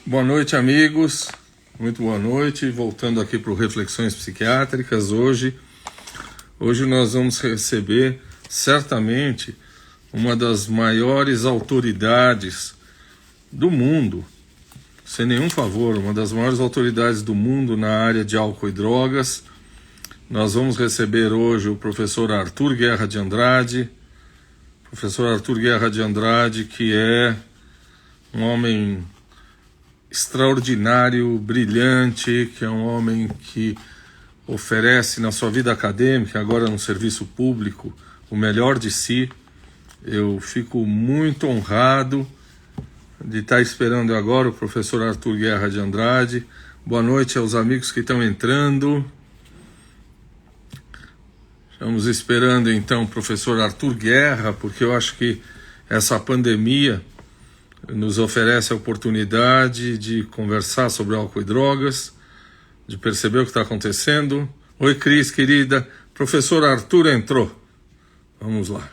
Boa noite, amigos. Muito boa noite. Voltando aqui para o Reflexões Psiquiátricas. Hoje nós vamos receber, certamente, uma das maiores autoridades do mundo, sem nenhum favor, uma das maiores autoridades do mundo na área de álcool e drogas. Nós vamos receber hoje o professor Arthur Guerra de Andrade. Professor Arthur Guerra de Andrade, que é um homem extraordinário, brilhante, que é um homem que oferece na sua vida acadêmica, agora no serviço público, o melhor de si. Eu fico muito honrado de estar esperando agora o professor Arthur Guerra de Andrade. Boa noite aos amigos que estão entrando. Estamos esperando então o professor Arthur Guerra, porque eu acho que essa pandemia nos oferece a oportunidade de conversar sobre álcool e drogas, de perceber o que está acontecendo. Oi, Cris, querida. Professor Arthur entrou. Vamos lá.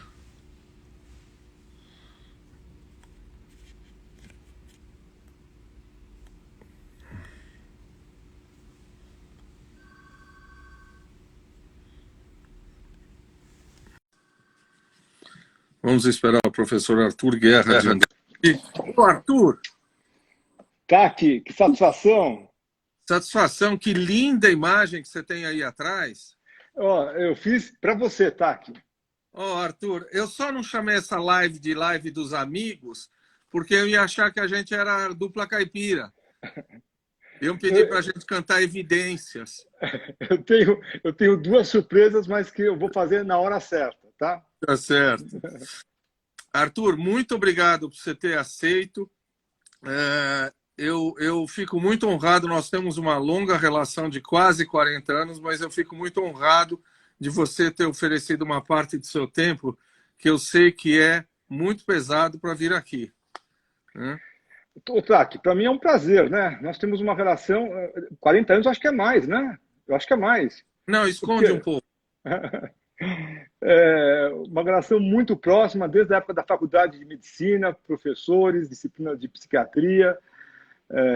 Vamos esperar o professor Arthur Guerra de Andrade. Ô, Arthur. Taki, que satisfação. Satisfação, que linda imagem que você tem aí atrás. Eu fiz para você, Taki. Arthur, eu só não chamei essa live de live dos amigos, porque eu ia achar que a gente era a dupla caipira. Iam pedir para a gente cantar Evidências. Eu tenho duas surpresas, mas que eu vou fazer na hora certa, tá? Tá certo. Arthur, muito obrigado por você ter aceito. Eu fico muito honrado, nós temos uma longa relação de quase 40 anos, mas eu fico muito honrado de você ter oferecido uma parte do seu tempo, que eu sei que é muito pesado, para vir aqui. Taki, para mim é um prazer, né? Nós temos uma relação, 40 anos, acho que é mais, né? Eu acho que é mais. Não, esconde um pouco. Uma relação muito próxima, desde a época da faculdade de medicina, professores, disciplina de psiquiatria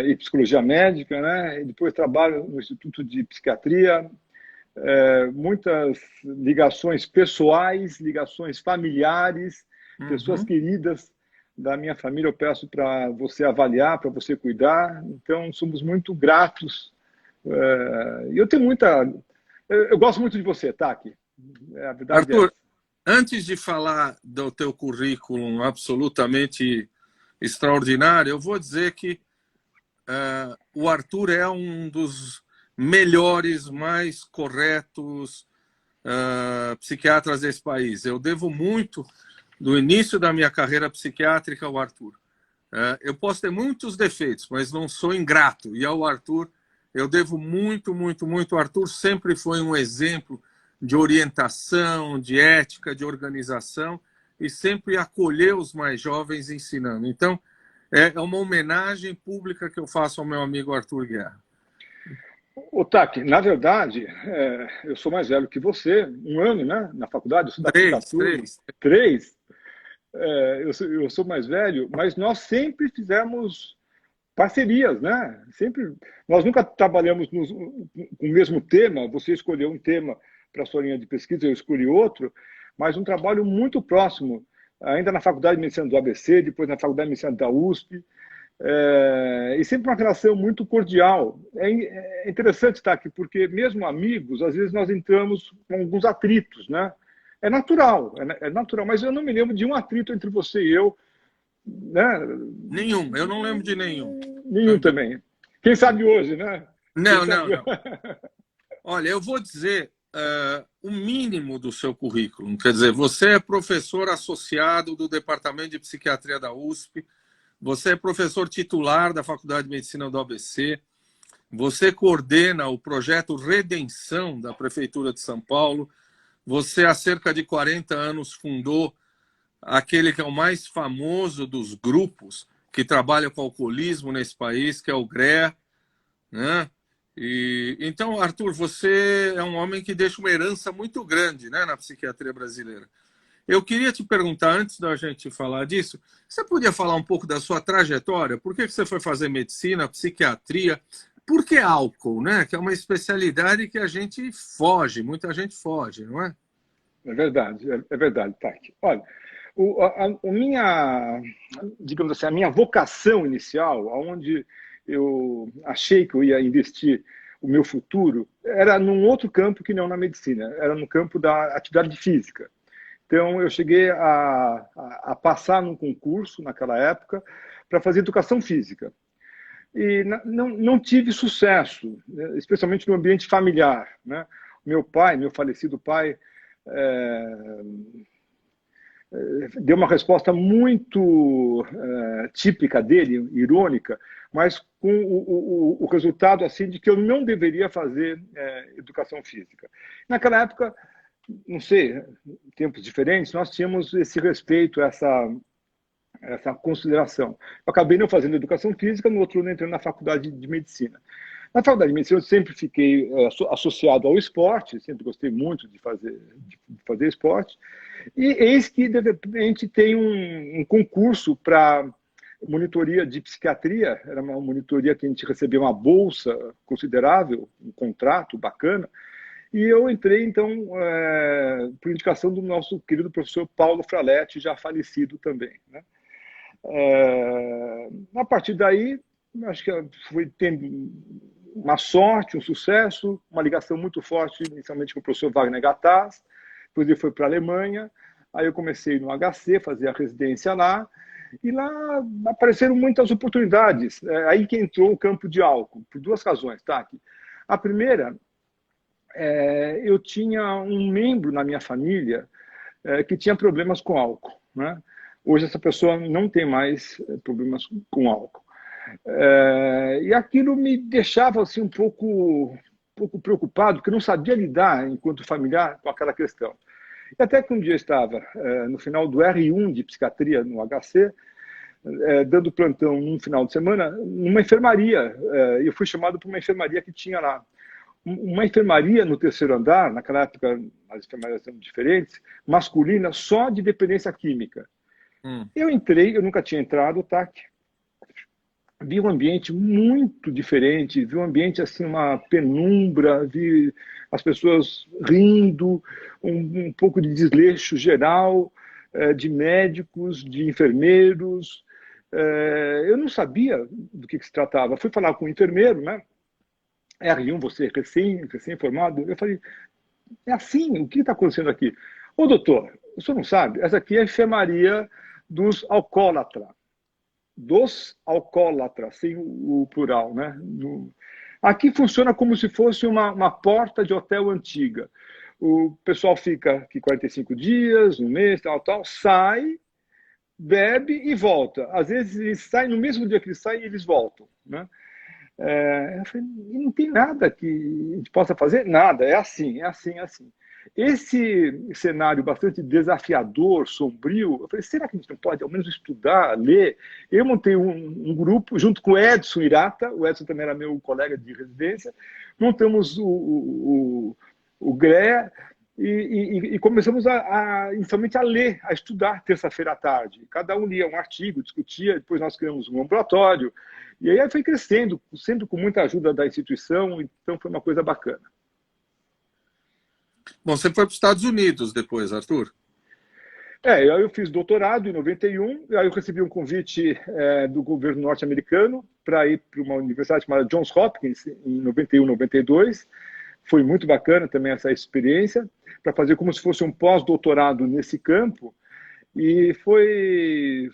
e psicologia médica, né? E depois trabalho no Instituto de Psiquiatria, muitas ligações pessoais, ligações familiares, pessoas queridas da minha família eu peço para você avaliar, para você cuidar. Então, somos muito gratos. Eu tenho muita... Eu gosto muito de você, Taki. A verdade Arthur, antes de falar do teu currículo absolutamente extraordinário, eu vou dizer que o Arthur é um dos melhores, mais corretos psiquiatras desse país. Eu devo muito do início da minha carreira psiquiátrica ao Arthur. Eu posso ter muitos defeitos, mas não sou ingrato. E ao Arthur eu devo muito, muito, muito. O Arthur sempre foi um exemplo de orientação, de ética, de organização, e sempre acolheu os mais jovens ensinando. Então, é uma homenagem pública que eu faço ao meu amigo Arthur Guerra. Taki, na verdade, eu sou mais velho que você, um ano, né? Na faculdade, eu sou da quinta turma. Três. Eu sou mais velho, mas nós sempre fizemos parcerias, né? Nós nunca trabalhamos com o mesmo tema. Você escolheu um tema para a sua linha de pesquisa, eu escolhi outro, mas um trabalho muito próximo, ainda na Faculdade de Medicina do ABC, depois na Faculdade de Medicina da USP, e sempre uma relação muito cordial. É interessante estar aqui, porque mesmo amigos, às vezes nós entramos com alguns atritos, né? É natural, mas eu não me lembro de um atrito entre você e eu, né? Nenhum, eu não lembro de nenhum. Nenhum também. Quem sabe hoje, né? Não. Olha, eu vou dizer o mínimo do seu currículo. Quer dizer, você é professor associado do Departamento de Psiquiatria da USP, você é professor titular da Faculdade de Medicina do ABC, você coordena o projeto Redenção da Prefeitura de São Paulo, você há cerca de 40 anos fundou aquele que é o mais famoso dos grupos que trabalha com alcoolismo nesse país, que é o GREA, né? Então, Arthur, você é um homem que deixa uma herança muito grande, né, na psiquiatria brasileira. Eu queria te perguntar, antes da gente falar disso, você podia falar um pouco da sua trajetória? Por que você foi fazer medicina, psiquiatria? Por que álcool, né? Que é uma especialidade que a gente foge, muita gente foge, não é? É verdade, Taki. Olha, digamos assim, a minha vocação inicial, aonde eu achei que eu ia investir o meu futuro, era num outro campo que não na medicina, era no campo da atividade física. Então, eu cheguei a passar num concurso, naquela época, para fazer educação física. E não tive sucesso, especialmente no ambiente familiar, né? Meu pai, meu falecido pai, é, deu uma resposta muito típica dele, irônica, mas com o resultado assim de que eu não deveria fazer educação física. Naquela época, não sei, tempos diferentes, nós tínhamos esse respeito, essa consideração. Eu acabei não fazendo educação física, no outro ano entrei na faculdade de medicina. Na faculdade de medicina eu sempre fiquei associado ao esporte, sempre gostei muito de fazer esporte, e eis que de repente tem um concurso para monitoria de psiquiatria, era uma monitoria que a gente recebia uma bolsa considerável, um contrato bacana, e eu entrei, então, por indicação do nosso querido professor Paulo Fraletti, já falecido também, né? A partir daí, acho que fui tendo uma sorte, um sucesso, uma ligação muito forte, inicialmente com o professor Wagner Gattaz, depois ele foi para a Alemanha, aí eu comecei no HC, fazer a residência lá, e lá apareceram muitas oportunidades, aí que entrou o campo de álcool, por duas razões, tá? A primeira, eu tinha um membro na minha família que tinha problemas com álcool, né? Hoje essa pessoa não tem mais problemas com álcool. E aquilo me deixava assim, um pouco preocupado, porque eu não sabia lidar, enquanto familiar, com aquela questão. E até que um dia eu estava no final do R1 de psiquiatria no HC, dando plantão num final de semana, numa enfermaria. Eu fui chamado para uma enfermaria que tinha lá. Uma enfermaria no terceiro andar, naquela época as enfermarias eram diferentes, masculina, só de dependência química. Eu entrei, eu nunca tinha entrado, tá? Vi um ambiente muito diferente, vi um ambiente assim, uma penumbra, vi as pessoas rindo, um pouco de desleixo geral, de médicos, de enfermeiros. Eu não sabia do que se tratava. Fui falar com o enfermeiro, né? R1, você recém-formado. Eu falei, é assim, o que está acontecendo aqui? Ô, doutor, o senhor não sabe? Essa aqui é a enfermaria dos alcoólatras. Dos alcoólatras, sem o plural, né? Aqui funciona como se fosse uma porta de hotel antiga. O pessoal fica aqui 45 dias, um mês, tal, sai, bebe e volta. Às vezes eles saem, no mesmo dia que eles saem, eles voltam, né? Eu falei, não tem nada que a gente possa fazer? Nada, é assim, é assim, é assim. Esse cenário bastante desafiador, sombrio, eu falei, será que a gente não pode ao menos estudar, ler? Eu montei um grupo junto com o Edson Irata, o Edson também era meu colega de residência, montamos o GRE e começamos inicialmente a ler, a estudar terça-feira à tarde. Cada um lia um artigo, discutia, depois nós criamos um ambulatório, e aí foi crescendo, sempre com muita ajuda da instituição, então foi uma coisa bacana. Bom, você foi para os Estados Unidos depois, Arthur? Aí eu fiz doutorado em 91, aí eu recebi um convite do governo norte-americano para ir para uma universidade chamada Johns Hopkins em 91, 92. Foi muito bacana também essa experiência, para fazer como se fosse um pós-doutorado nesse campo. E foi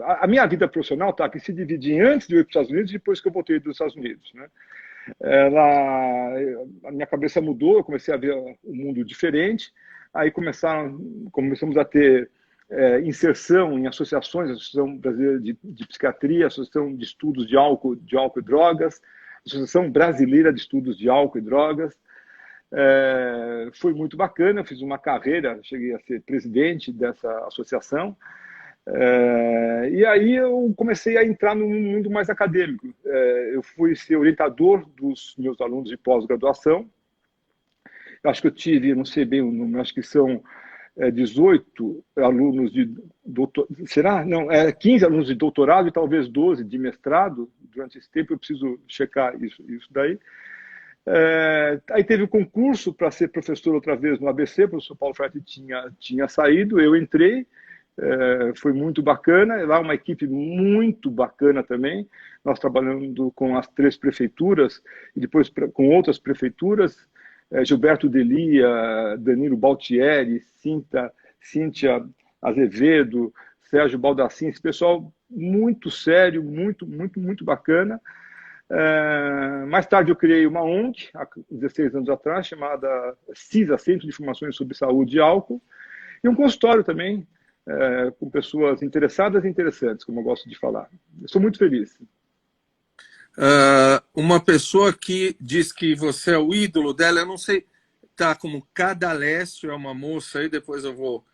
a minha vida profissional, tá, que se divide antes de eu ir para os Estados Unidos e depois que eu voltei dos Estados Unidos, né? A minha cabeça mudou, eu comecei a ver um mundo diferente, aí começamos a ter inserção em associações, Associação Brasileira de Psiquiatria, Associação de Estudos de Álcool e Drogas, Associação Brasileira de Estudos de Álcool e Drogas. Foi muito bacana, fiz uma carreira, cheguei a ser presidente dessa associação, e aí eu comecei a entrar num mundo mais acadêmico. Eu fui ser orientador dos meus alunos de pós-graduação. Eu acho que eu tive, não sei bem o número, acho que são 18 alunos de doutorado, será? Não, 15 alunos de doutorado e talvez 12 de mestrado. Durante esse tempo eu preciso checar isso daí. Aí teve o concurso para ser professor outra vez no ABC, o professor Paulo Freire tinha saído, eu entrei, foi muito bacana, lá uma equipe muito bacana também, nós trabalhando com as 3 prefeituras e depois com outras prefeituras, Gilberto Delia, Danilo Baltieri, Cíntia Azevedo, Sérgio Baldassin, esse pessoal muito sério, muito bacana. Mais tarde eu criei uma ONG, há 16 anos atrás, chamada CISA, Centro de Informações sobre Saúde e Álcool, e um consultório também, com pessoas interessadas e interessantes, como eu gosto de falar. Eu sou muito feliz. Uma pessoa que diz que você é o ídolo dela, eu não sei, tá como Cadalécio, é uma moça aí, depois eu vou...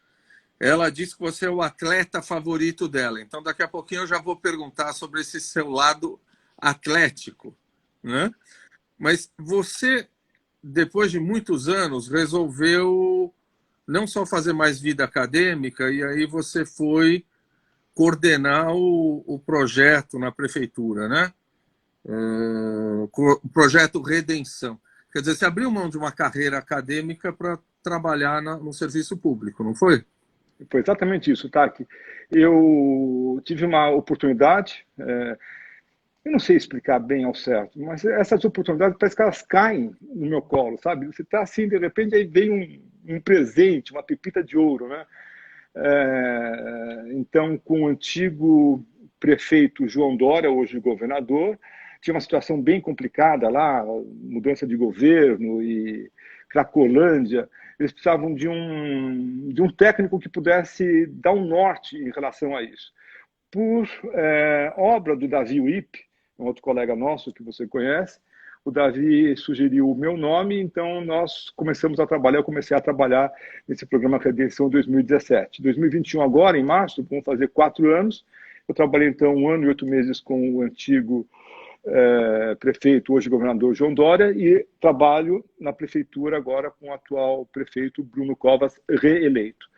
Ela diz que você é o atleta favorito dela, então daqui a pouquinho eu já vou perguntar sobre esse seu lado atlético, né? Mas você, depois de muitos anos, resolveu não só fazer mais vida acadêmica, e aí você foi coordenar o projeto na prefeitura, né? O projeto Redenção. Quer dizer, você abriu mão de uma carreira acadêmica para trabalhar no serviço público, não foi? Foi exatamente isso, Taki. Eu tive uma oportunidade, eu não sei explicar bem ao certo, mas essas oportunidades parece que elas caem no meu colo, sabe? Você está assim, de repente, aí vem um presente, uma pepita de ouro, né? Então, com o antigo prefeito João Dória, hoje governador, tinha uma situação bem complicada lá, mudança de governo e Cracolândia. Eles precisavam de um técnico que pudesse dar um norte em relação a isso. Por obra do Davi Uip, um outro colega nosso que você conhece, o Davi sugeriu o meu nome, então nós começamos a trabalhar, eu comecei a trabalhar nesse programa Redenção 2017. 2021 agora, em março, vamos fazer 4 anos. Eu trabalhei então 1 ano e 8 meses com o antigo prefeito, hoje governador João Dória, e trabalho na prefeitura agora com o atual prefeito Bruno Covas, reeleito.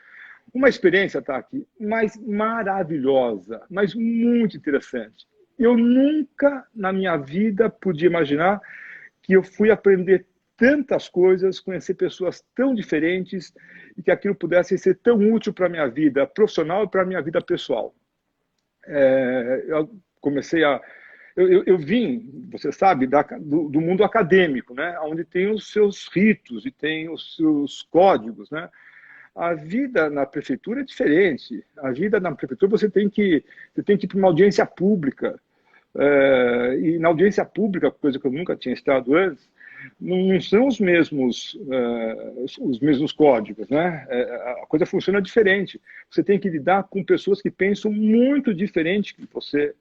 Uma experiência, tá aqui, mas maravilhosa, mas muito interessante. Eu nunca na minha vida podia imaginar que eu fui aprender tantas coisas, conhecer pessoas tão diferentes e que aquilo pudesse ser tão útil para a minha vida profissional e para a minha vida pessoal. Eu comecei a... Eu vim, você sabe, do mundo acadêmico, né? Onde tem os seus ritos e tem os seus códigos, né? A vida na prefeitura é diferente. A vida na prefeitura você tem que ir para uma audiência pública. E na audiência pública, coisa que eu nunca tinha estado antes, não são os mesmos códigos, né? A coisa funciona diferente. Você tem que lidar com pessoas que pensam muito diferente que você.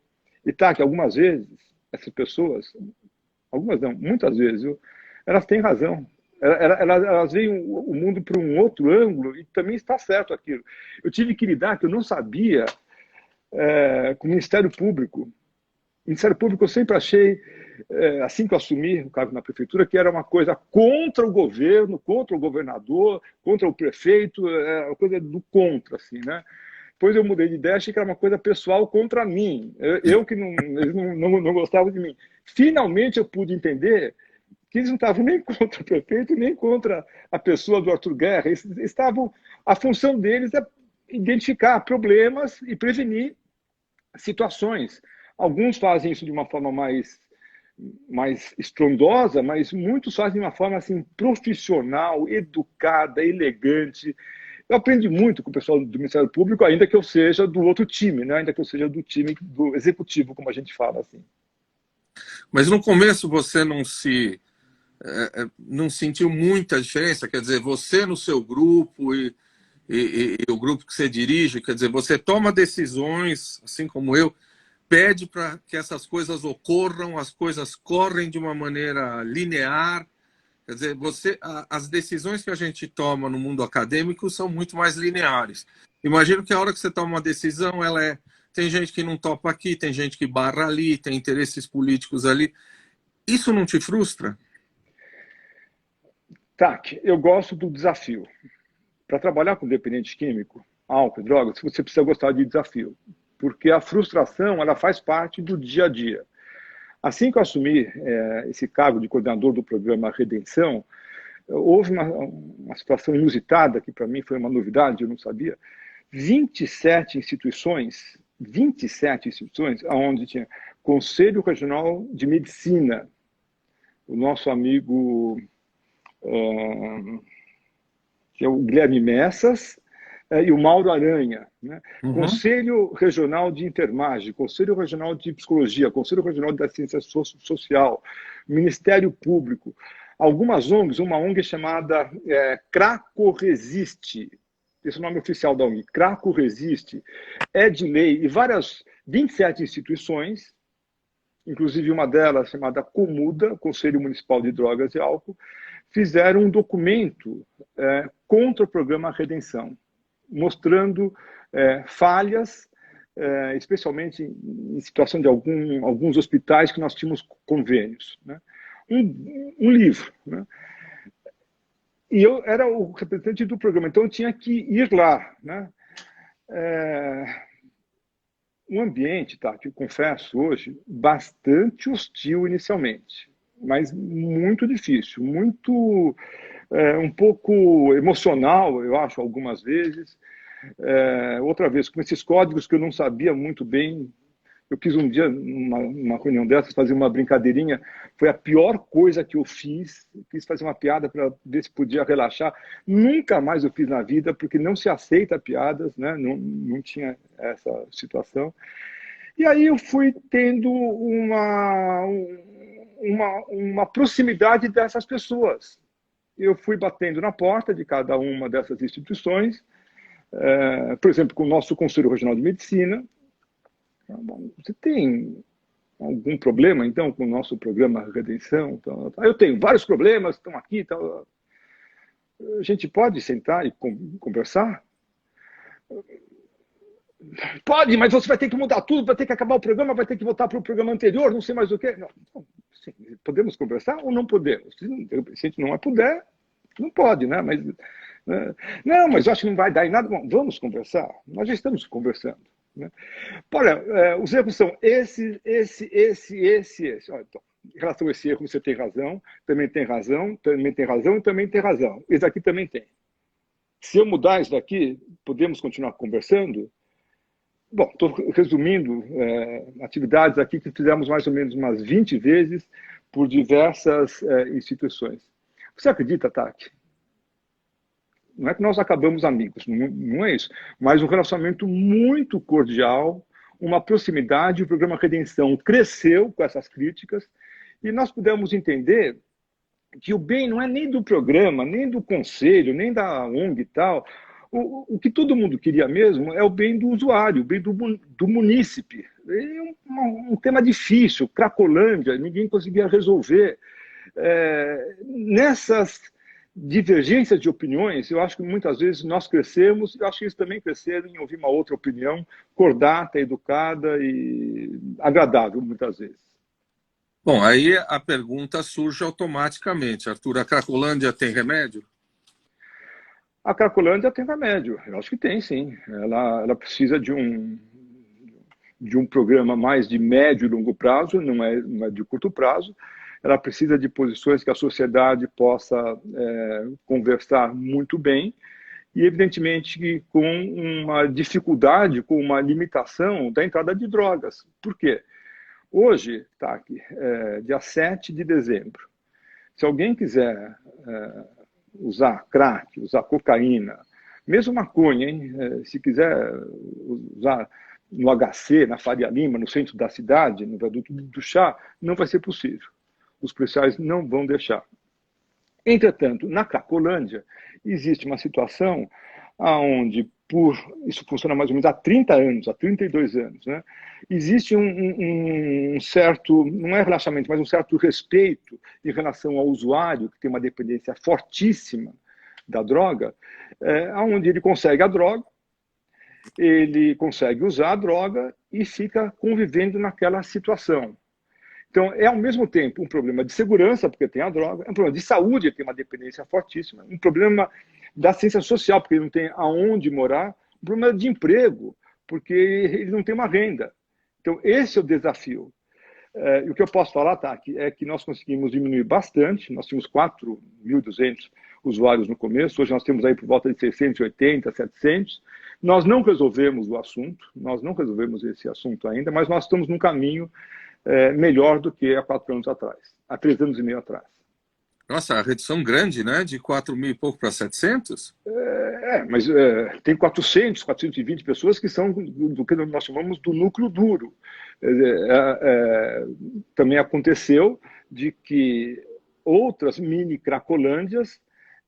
E que algumas vezes, essas pessoas, algumas não, muitas vezes, elas têm razão. Elas veem o mundo por um outro ângulo e também está certo aquilo. Eu tive que lidar, que eu não sabia, com o Ministério Público. O Ministério Público eu sempre achei, assim que eu assumi o cargo na prefeitura, que era uma coisa contra o governo, contra o governador, contra o prefeito, uma coisa do contra, assim, né? Depois eu mudei de ideia, achei que era uma coisa pessoal contra mim. Eu que eles não gostavam de mim. Finalmente eu pude entender que eles não estavam nem contra o prefeito, nem contra a pessoa do Arthur Guerra. Eles estavam, a função deles é identificar problemas e prevenir situações. Alguns fazem isso de uma forma mais estrondosa, mas muitos fazem de uma forma assim, profissional, educada, elegante. Eu aprendi muito com o pessoal do Ministério Público, ainda que eu seja do outro time, né? Ainda que eu seja do time do executivo, como a gente fala assim. Mas no começo você não sentiu muita diferença? Quer dizer, você no seu grupo e o grupo que você dirige, quer dizer, você toma decisões, assim como eu, pede para que essas coisas ocorram, as coisas correm de uma maneira linear. Quer dizer, as decisões que a gente toma no mundo acadêmico são muito mais lineares. Imagino que a hora que você toma uma decisão, tem gente que não topa aqui, tem gente que barra ali, tem interesses políticos ali. Isso não te frustra? Eu gosto do desafio. para trabalhar com dependente químico, álcool, drogas, você precisa gostar de desafio, porque a frustração ela faz parte do dia a dia. Assim que eu assumi esse cargo de coordenador do programa Redenção, houve uma situação inusitada, que para mim foi uma novidade, eu não sabia. 27 instituições, onde tinha Conselho Regional de Medicina, o nosso amigo que é o Guilherme Messas, e o Mauro Aranha, né? Conselho Regional de Enfermagem, Conselho Regional de Psicologia, Conselho Regional da Ciência Social, Ministério Público, algumas ONGs, uma ONG chamada Craco Resiste, esse é o nome oficial da ONG, Craco Resiste, é de lei, e 27 instituições, inclusive uma delas chamada Comuda, Conselho Municipal de Drogas e Álcool, fizeram um documento contra o programa Redenção, mostrando falhas, especialmente em situação de alguns hospitais que nós tínhamos convênios. Né? Um livro. Né? E eu era o representante do programa, então eu tinha que ir lá. Né? Um ambiente, tá, que eu confesso hoje, bastante hostil inicialmente, mas muito difícil, muito um pouco emocional, eu acho, algumas vezes. Outra vez, com esses códigos que eu não sabia muito bem. Eu quis um dia, numa reunião dessas, fazer uma brincadeirinha. Foi a pior coisa que eu fiz. Eu quis fazer uma piada para ver se podia relaxar. Nunca mais eu fiz na vida, porque não se aceita piadas, né? Não tinha essa situação. E aí eu fui tendo uma proximidade dessas pessoas. Eu fui batendo na porta de cada uma dessas instituições, por exemplo, com o nosso Conselho Regional de Medicina. Você tem algum problema, então, com o nosso programa Redenção? Eu tenho vários problemas, estão aqui. Tal. A gente pode sentar e conversar? Pode, mas você vai ter que mudar tudo, vai ter que acabar o programa, vai ter que voltar para o programa anterior, não sei mais o quê. Não, sim, podemos conversar ou não podemos? Se a gente não puder, não pode, né? Mas, não, mas eu acho que não vai dar em nada. Bom, vamos conversar. Nós já estamos conversando. Né? Olha, os erros são esse. Olha, então, em relação a esse erro, você tem razão, também tem razão, também tem razão e também tem razão. Esse aqui também tem. Se eu mudar isso daqui, podemos continuar conversando? Bom, estou resumindo atividades aqui que fizemos mais ou menos umas 20 vezes por diversas instituições. Você acredita, Tati? Não é que nós acabamos amigos, não é isso. Mas um relacionamento muito cordial, uma proximidade, o programa Redenção cresceu com essas críticas e nós pudemos entender que o bem não é nem do programa, nem do conselho, nem da ONG e tal. O que todo mundo queria mesmo é o bem do usuário, o bem do munícipe. É um tema difícil, Cracolândia, ninguém conseguia resolver. Nessas divergências de opiniões, eu acho que muitas vezes nós crescemos, eu acho que eles também cresceram em ouvir uma outra opinião, cordata, educada e agradável, muitas vezes. Bom, aí a pergunta surge automaticamente. Arthur, a Cracolândia tem remédio? A Cracolândia tem remédio, eu acho que tem, sim. Ela precisa de um programa mais de médio e longo prazo, não é de curto prazo. Ela precisa de posições que a sociedade possa conversar muito bem e, evidentemente, que com uma dificuldade, com uma limitação da entrada de drogas. Por quê? Hoje, tá aqui, dia 7 de dezembro, se alguém quiser usar crack, usar cocaína, mesmo maconha, hein? Se quiser usar no HC, na Faria Lima, no centro da cidade, no Viaduto do Chá, não vai ser possível. Os policiais não vão deixar. Entretanto, na Cracolândia, existe uma situação onde, isso funciona mais ou menos há 30 anos, há 32 anos, né? Existe um certo, não é relaxamento, mas um certo respeito em relação ao usuário, que tem uma dependência fortíssima da droga, onde ele consegue a droga, ele consegue usar a droga e fica convivendo naquela situação. Então, é ao mesmo tempo um problema de segurança, porque tem a droga, é um problema de saúde, tem uma dependência fortíssima, um problema da ciência social, porque ele não tem aonde morar, um problema de emprego, porque ele não tem uma renda. Então, esse é o desafio. E o que eu posso falar, Taki, é que nós conseguimos diminuir bastante. Nós tínhamos 4.200 usuários no começo, hoje nós temos aí por volta de 680, 700. Nós não resolvemos o assunto, nós não resolvemos esse assunto ainda, mas nós estamos num caminho melhor do que há 4 anos atrás, há 3 anos e meio atrás. Nossa, a redução grande, né? De 4.000 e pouco para 700? Mas tem 400, 420 pessoas que são do que nós chamamos do núcleo duro. Também aconteceu de que outras mini Cracolândias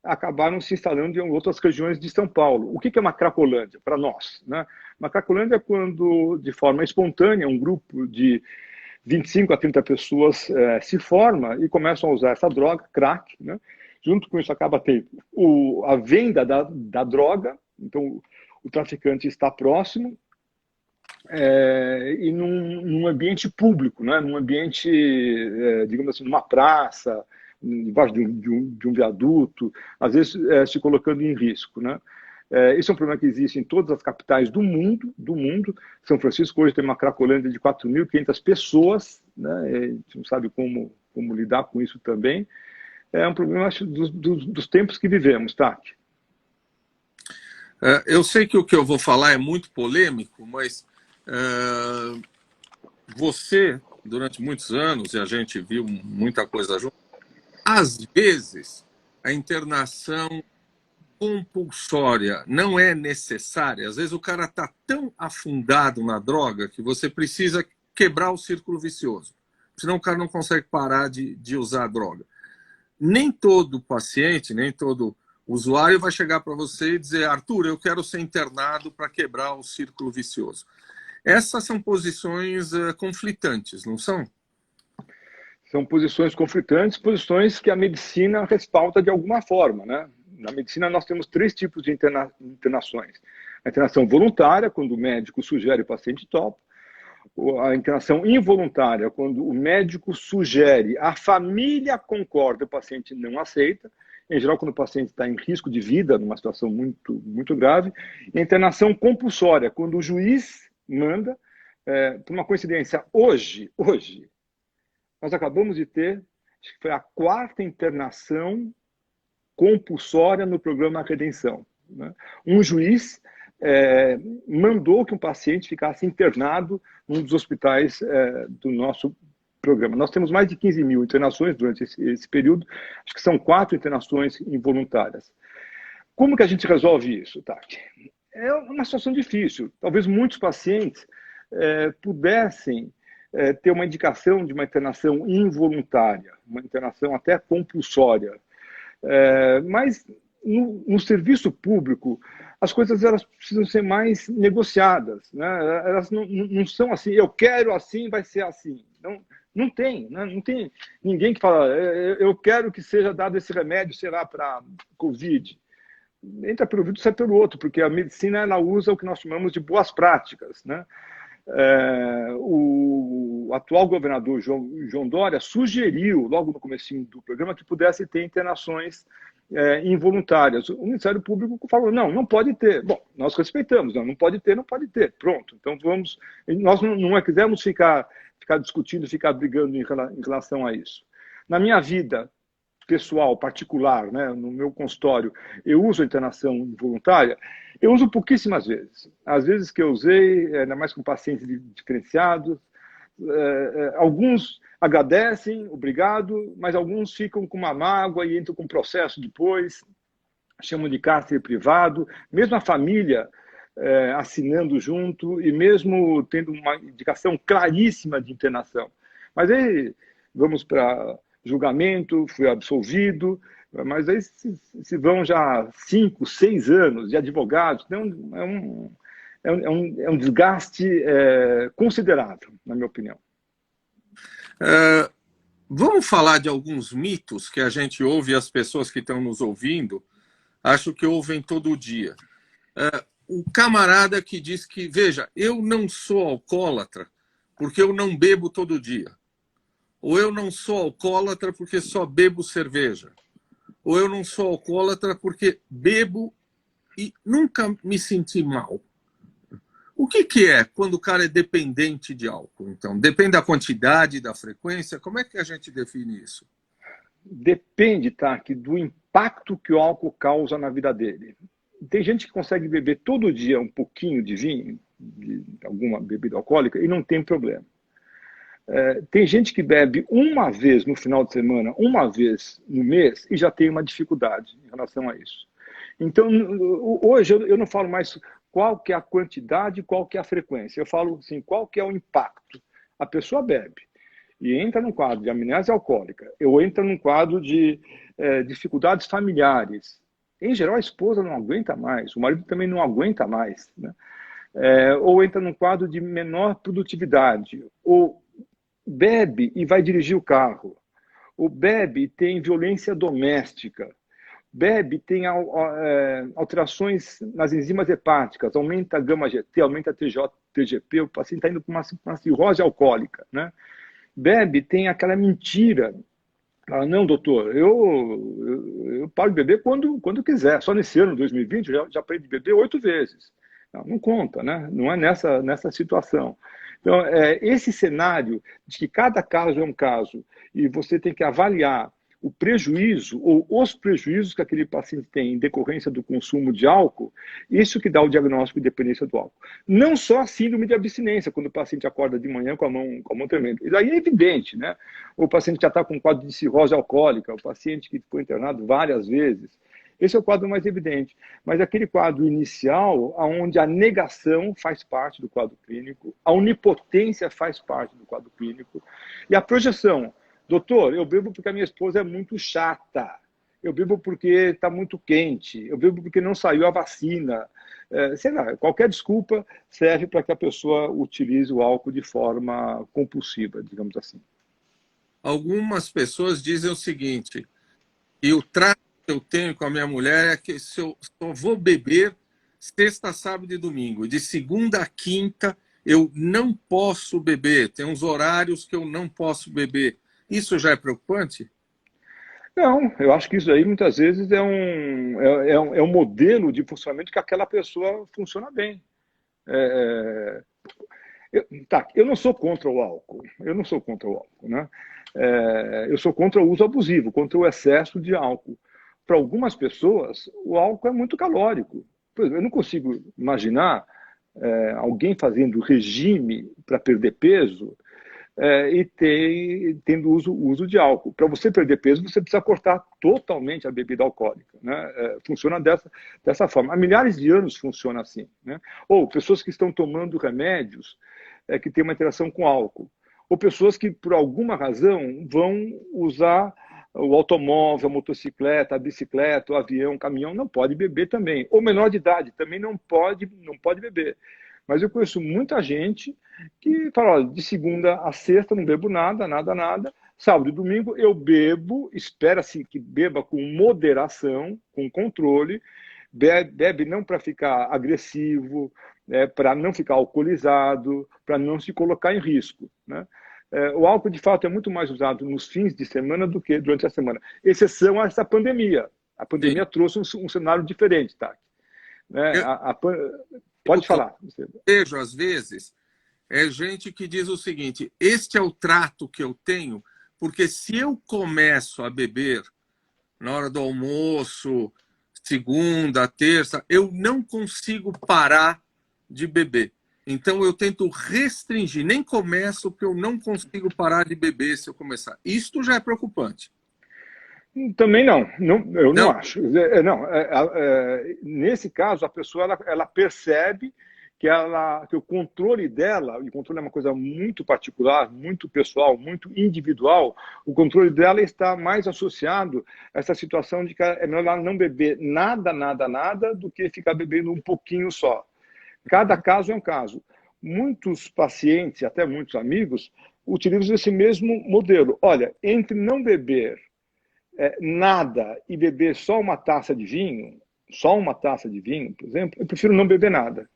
acabaram se instalando em outras regiões de São Paulo. O que é uma Cracolândia para nós, né? Uma Cracolândia é quando, de forma espontânea, um grupo de 25 a 30 pessoas se forma e começam a usar essa droga, crack, né? Junto com isso acaba tendo a venda da droga, então o traficante está próximo e num ambiente público, né? Num ambiente, digamos assim, numa praça, debaixo de um viaduto, às vezes se colocando em risco, né? Esse é um problema que existe em todas as capitais do mundo. São Francisco hoje tem uma Cracolândia de 4.500 pessoas, né? A gente não sabe como lidar com isso também. É um problema, acho, dos tempos que vivemos, Tati. Eu sei que o que eu vou falar é muito polêmico, mas você, durante muitos anos, e a gente viu muita coisa junto, às vezes a internação compulsória não é necessária. Às vezes o cara está tão afundado na droga que você precisa quebrar o círculo vicioso. Senão o cara não consegue parar de usar a droga. Nem todo paciente, nem todo usuário vai chegar para você e dizer: Arthur, eu quero ser internado para quebrar o círculo vicioso. Essas são posições conflitantes, não são? São posições conflitantes, posições que a medicina respalda de alguma forma, né? Na medicina, nós temos 3 tipos de internações. A internação voluntária, quando o médico sugere e o paciente topa. A internação involuntária, quando o médico sugere, a família concorda, o paciente não aceita. Em geral, quando o paciente está em risco de vida, numa situação muito, muito grave. E a internação compulsória, quando o juiz manda, por uma coincidência, hoje, nós acabamos de ter, acho que foi a 4ª internação compulsória no programa Redenção, né? Um juiz mandou que um paciente ficasse internado num dos hospitais do nosso programa. Nós temos mais de 15.000 internações durante esse período, acho que são 4 internações involuntárias. Como que a gente resolve isso, Tati? É uma situação difícil. Talvez muitos pacientes pudessem ter uma indicação de uma internação involuntária, uma internação até compulsória. Mas no serviço público, as coisas elas precisam ser mais negociadas, né? Elas não são assim, eu quero assim, vai ser assim. Não tem, né? Não tem ninguém que fala, eu quero que seja dado esse remédio, será para Covid. Entra pelo ouvido, sai pelo outro, porque a medicina ela usa o que nós chamamos de boas práticas, né? O atual governador João Dória sugeriu, logo no comecinho do programa, que pudesse ter internações involuntárias. O Ministério Público falou, não pode ter. Bom, nós respeitamos, não pode ter, pronto. Então nós não quisemos ficar discutindo, ficar brigando em relação a isso. Na minha vida pessoal, particular, né, no meu consultório, eu uso a internação involuntária, eu uso pouquíssimas vezes. As vezes que eu usei, ainda mais com pacientes diferenciados, alguns agradecem, obrigado, mas alguns ficam com uma mágoa e entram com um processo depois, chamam de cárcere privado, mesmo a família assinando junto e mesmo tendo uma indicação claríssima de internação. Mas aí vamos para julgamento, fui absolvido, mas aí se vão já 5, 6 anos de advogados, então é um desgaste considerável, na minha opinião. Vamos falar de alguns mitos que a gente ouve e as pessoas que estão nos ouvindo, acho que ouvem todo dia. O camarada que diz que, veja, eu não sou alcoólatra porque eu não bebo todo dia. Ou eu não sou alcoólatra porque só bebo cerveja. ou eu não sou alcoólatra porque bebo e nunca me senti mal. O que é quando o cara é dependente de álcool? Então, depende da quantidade, da frequência? Como é que a gente define isso? Depende, tá, do impacto que o álcool causa na vida dele. Tem gente que consegue beber todo dia um pouquinho de vinho, de alguma bebida alcoólica, e não tem problema. Tem gente que bebe uma vez no final de semana, uma vez no mês, e já tem uma dificuldade em relação a isso. Então, hoje eu não falo mais qual que é a quantidade, qual que é a frequência. Eu falo assim, qual que é o impacto. A pessoa bebe e entra num quadro de amnésia alcoólica, ou entra num quadro de dificuldades familiares. Em geral, a esposa não aguenta mais, o marido também não aguenta mais, né? Ou entra num quadro de menor produtividade, ou bebe e vai dirigir o carro, ou bebe e tem violência doméstica, bebe tem alterações nas enzimas hepáticas, aumenta a gama-GT, aumenta a TGP, o paciente está indo para uma cirrose alcoólica, né? Bebe tem aquela mentira. Não, doutor, eu paro de beber quando quiser. Só nesse ano, 2020, eu já parei de beber 8 vezes. Não conta, né? Não é nessa situação. Então, esse cenário de que cada caso é um caso e você tem que avaliar o prejuízo ou os prejuízos que aquele paciente tem em decorrência do consumo de álcool, isso que dá o diagnóstico de dependência do álcool. Não só a síndrome de abstinência, quando o paciente acorda de manhã com a mão tremendo. Isso aí é evidente, né? O paciente já está com um quadro de cirrose alcoólica, o paciente que foi internado várias vezes. Esse é o quadro mais evidente. Mas aquele quadro inicial, onde a negação faz parte do quadro clínico, a onipotência faz parte do quadro clínico, e a projeção. Doutor, eu bebo porque a minha esposa é muito chata. Eu bebo porque está muito quente. Eu bebo porque não saiu a vacina. Sei lá, qualquer desculpa serve para que a pessoa utilize o álcool de forma compulsiva, digamos assim. Algumas pessoas dizem o seguinte, e o trato que eu tenho com a minha mulher é que eu só vou beber sexta, sábado e domingo. De segunda a quinta eu não posso beber. Tem uns horários que eu não posso beber. Isso já é preocupante? Não, eu acho que isso aí muitas vezes é um modelo de funcionamento que aquela pessoa funciona bem. Eu não sou contra o álcool, né? Eu sou contra o uso abusivo, contra o excesso de álcool. Para algumas pessoas, o álcool é muito calórico. Por exemplo, eu não consigo imaginar alguém fazendo regime para perder peso e tendo uso de álcool. Para você perder peso, você precisa cortar totalmente a bebida alcoólica, né? Funciona dessa forma. Há milhares de anos funciona assim, né? Ou pessoas que estão tomando remédios que têm uma interação com álcool. Ou pessoas que, por alguma razão, vão usar o automóvel, a motocicleta, a bicicleta, o avião, o caminhão, não pode beber também. Ou menor de idade, também não pode beber. Mas eu conheço muita gente que fala, olha, de segunda a sexta não bebo nada. Sábado e domingo eu bebo, espera-se que beba com moderação, com controle, bebe não para ficar agressivo, para não ficar alcoolizado, para não se colocar em risco, né? O álcool, de fato, é muito mais usado nos fins de semana do que durante a semana. Exceção a essa pandemia. A pandemia trouxe um cenário diferente, tá? Pode falar. Vejo, às vezes, gente que diz o seguinte, este é o trato que eu tenho, porque se eu começo a beber na hora do almoço, segunda, terça, eu não consigo parar de beber. Então, eu tento restringir, nem começo, porque eu não consigo parar de beber se eu começar. Isto já é preocupante. Também não, eu não acho. Nesse caso, a pessoa ela percebe que o controle dela, e o controle é uma coisa muito particular, muito pessoal, muito individual, o controle dela está mais associado a essa situação de que é melhor ela não beber nada do que ficar bebendo um pouquinho só. Cada caso é um caso. Muitos pacientes, até muitos amigos, utilizam esse mesmo modelo. Olha, entre não beber nada e beber só uma taça de vinho, por exemplo, eu prefiro não beber nada.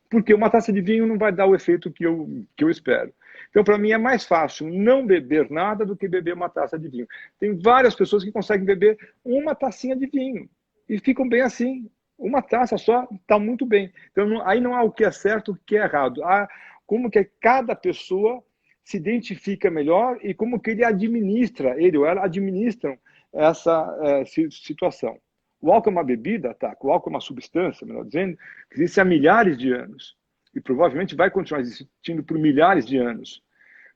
Porque uma taça de vinho não vai dar o efeito que eu espero. Então, para mim, é mais fácil não beber nada do que beber uma taça de vinho. Tem várias pessoas que conseguem beber uma tacinha de vinho e ficam bem assim. Uma taça só está muito bem. Então, aí não há o que é certo e o que é errado. Há como que cada pessoa se identifica melhor e como que ele ou ela administram essa situação. O álcool é uma bebida, tá? O álcool é uma substância, melhor dizendo, que existe há milhares de anos e provavelmente vai continuar existindo por milhares de anos.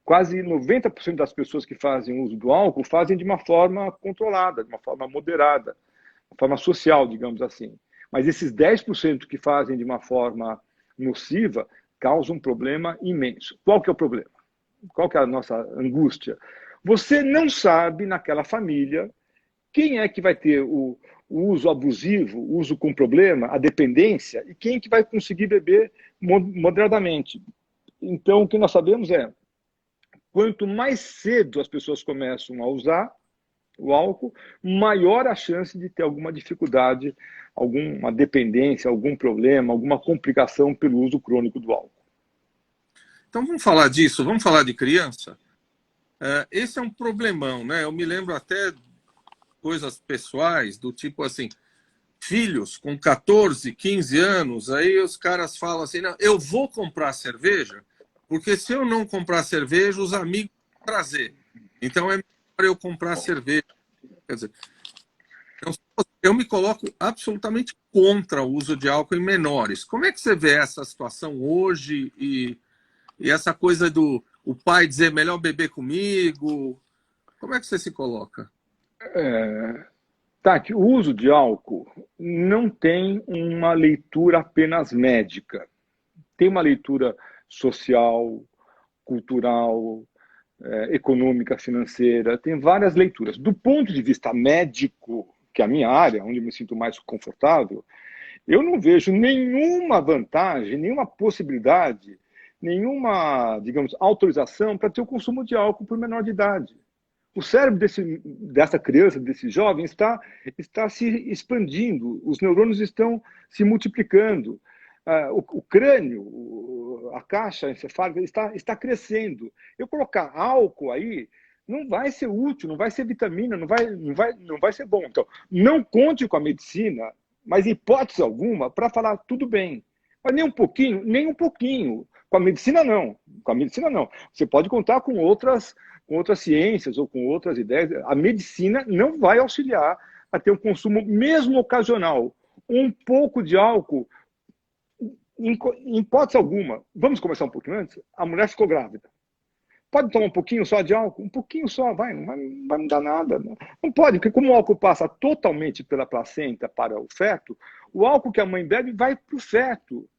Quase 90% das pessoas que fazem uso do álcool fazem de uma forma controlada, de uma forma moderada, uma forma social, digamos assim. Mas esses 10% que fazem de uma forma nociva causam um problema imenso. Qual que é o problema? Qual que é a nossa angústia? Você não sabe, naquela família, quem é que vai ter o uso abusivo, o uso com problema, a dependência, e quem é que vai conseguir beber moderadamente. Então, o que nós sabemos é, quanto mais cedo as pessoas começam a usar o álcool, maior a chance de ter alguma dificuldade, alguma dependência, algum problema, alguma complicação pelo uso crônico do álcool. Então vamos falar disso, vamos falar de criança. Esse é um problemão, né? Eu me lembro até coisas pessoais, do tipo assim, filhos com 14, 15 anos, aí os caras falam assim, não, eu vou comprar cerveja, porque se eu não comprar cerveja, os amigos vão trazer. Então é melhor eu comprar cerveja. Quer dizer, eu me coloco absolutamente contra o uso de álcool em menores. Como é que você vê essa situação hoje e essa coisa do o pai dizer melhor beber comigo? Como é que você se coloca? Tati, o uso de álcool não tem uma leitura apenas médica. Tem uma leitura social, cultural, econômica, financeira, tem várias leituras. Do ponto de vista médico, que é a minha área, onde eu me sinto mais confortável, eu não vejo nenhuma vantagem, nenhuma possibilidade, nenhuma, digamos, autorização para ter o consumo de álcool por menor de idade. O cérebro dessa criança, desse jovem, está se expandindo, os neurônios estão se multiplicando, o crânio, a caixa encefálica está crescendo. Eu colocar álcool aí não vai ser útil, não vai ser vitamina, não vai ser bom. Então, não conte com a medicina, mas em hipótese alguma, para falar tudo bem. Mas nem um pouquinho, nem um pouquinho. Com a medicina, não. Com a medicina, não. Você pode contar com outras ciências ou com outras ideias. A medicina não vai auxiliar a ter um consumo, mesmo ocasional. Um pouco de álcool, em hipótese alguma. Vamos começar um pouquinho antes? A mulher ficou grávida. Pode tomar um pouquinho só de álcool? Um pouquinho só, não vai me dar nada. Não pode, porque como o álcool passa totalmente pela placenta para o feto, o álcool que a mãe bebe vai para o feto.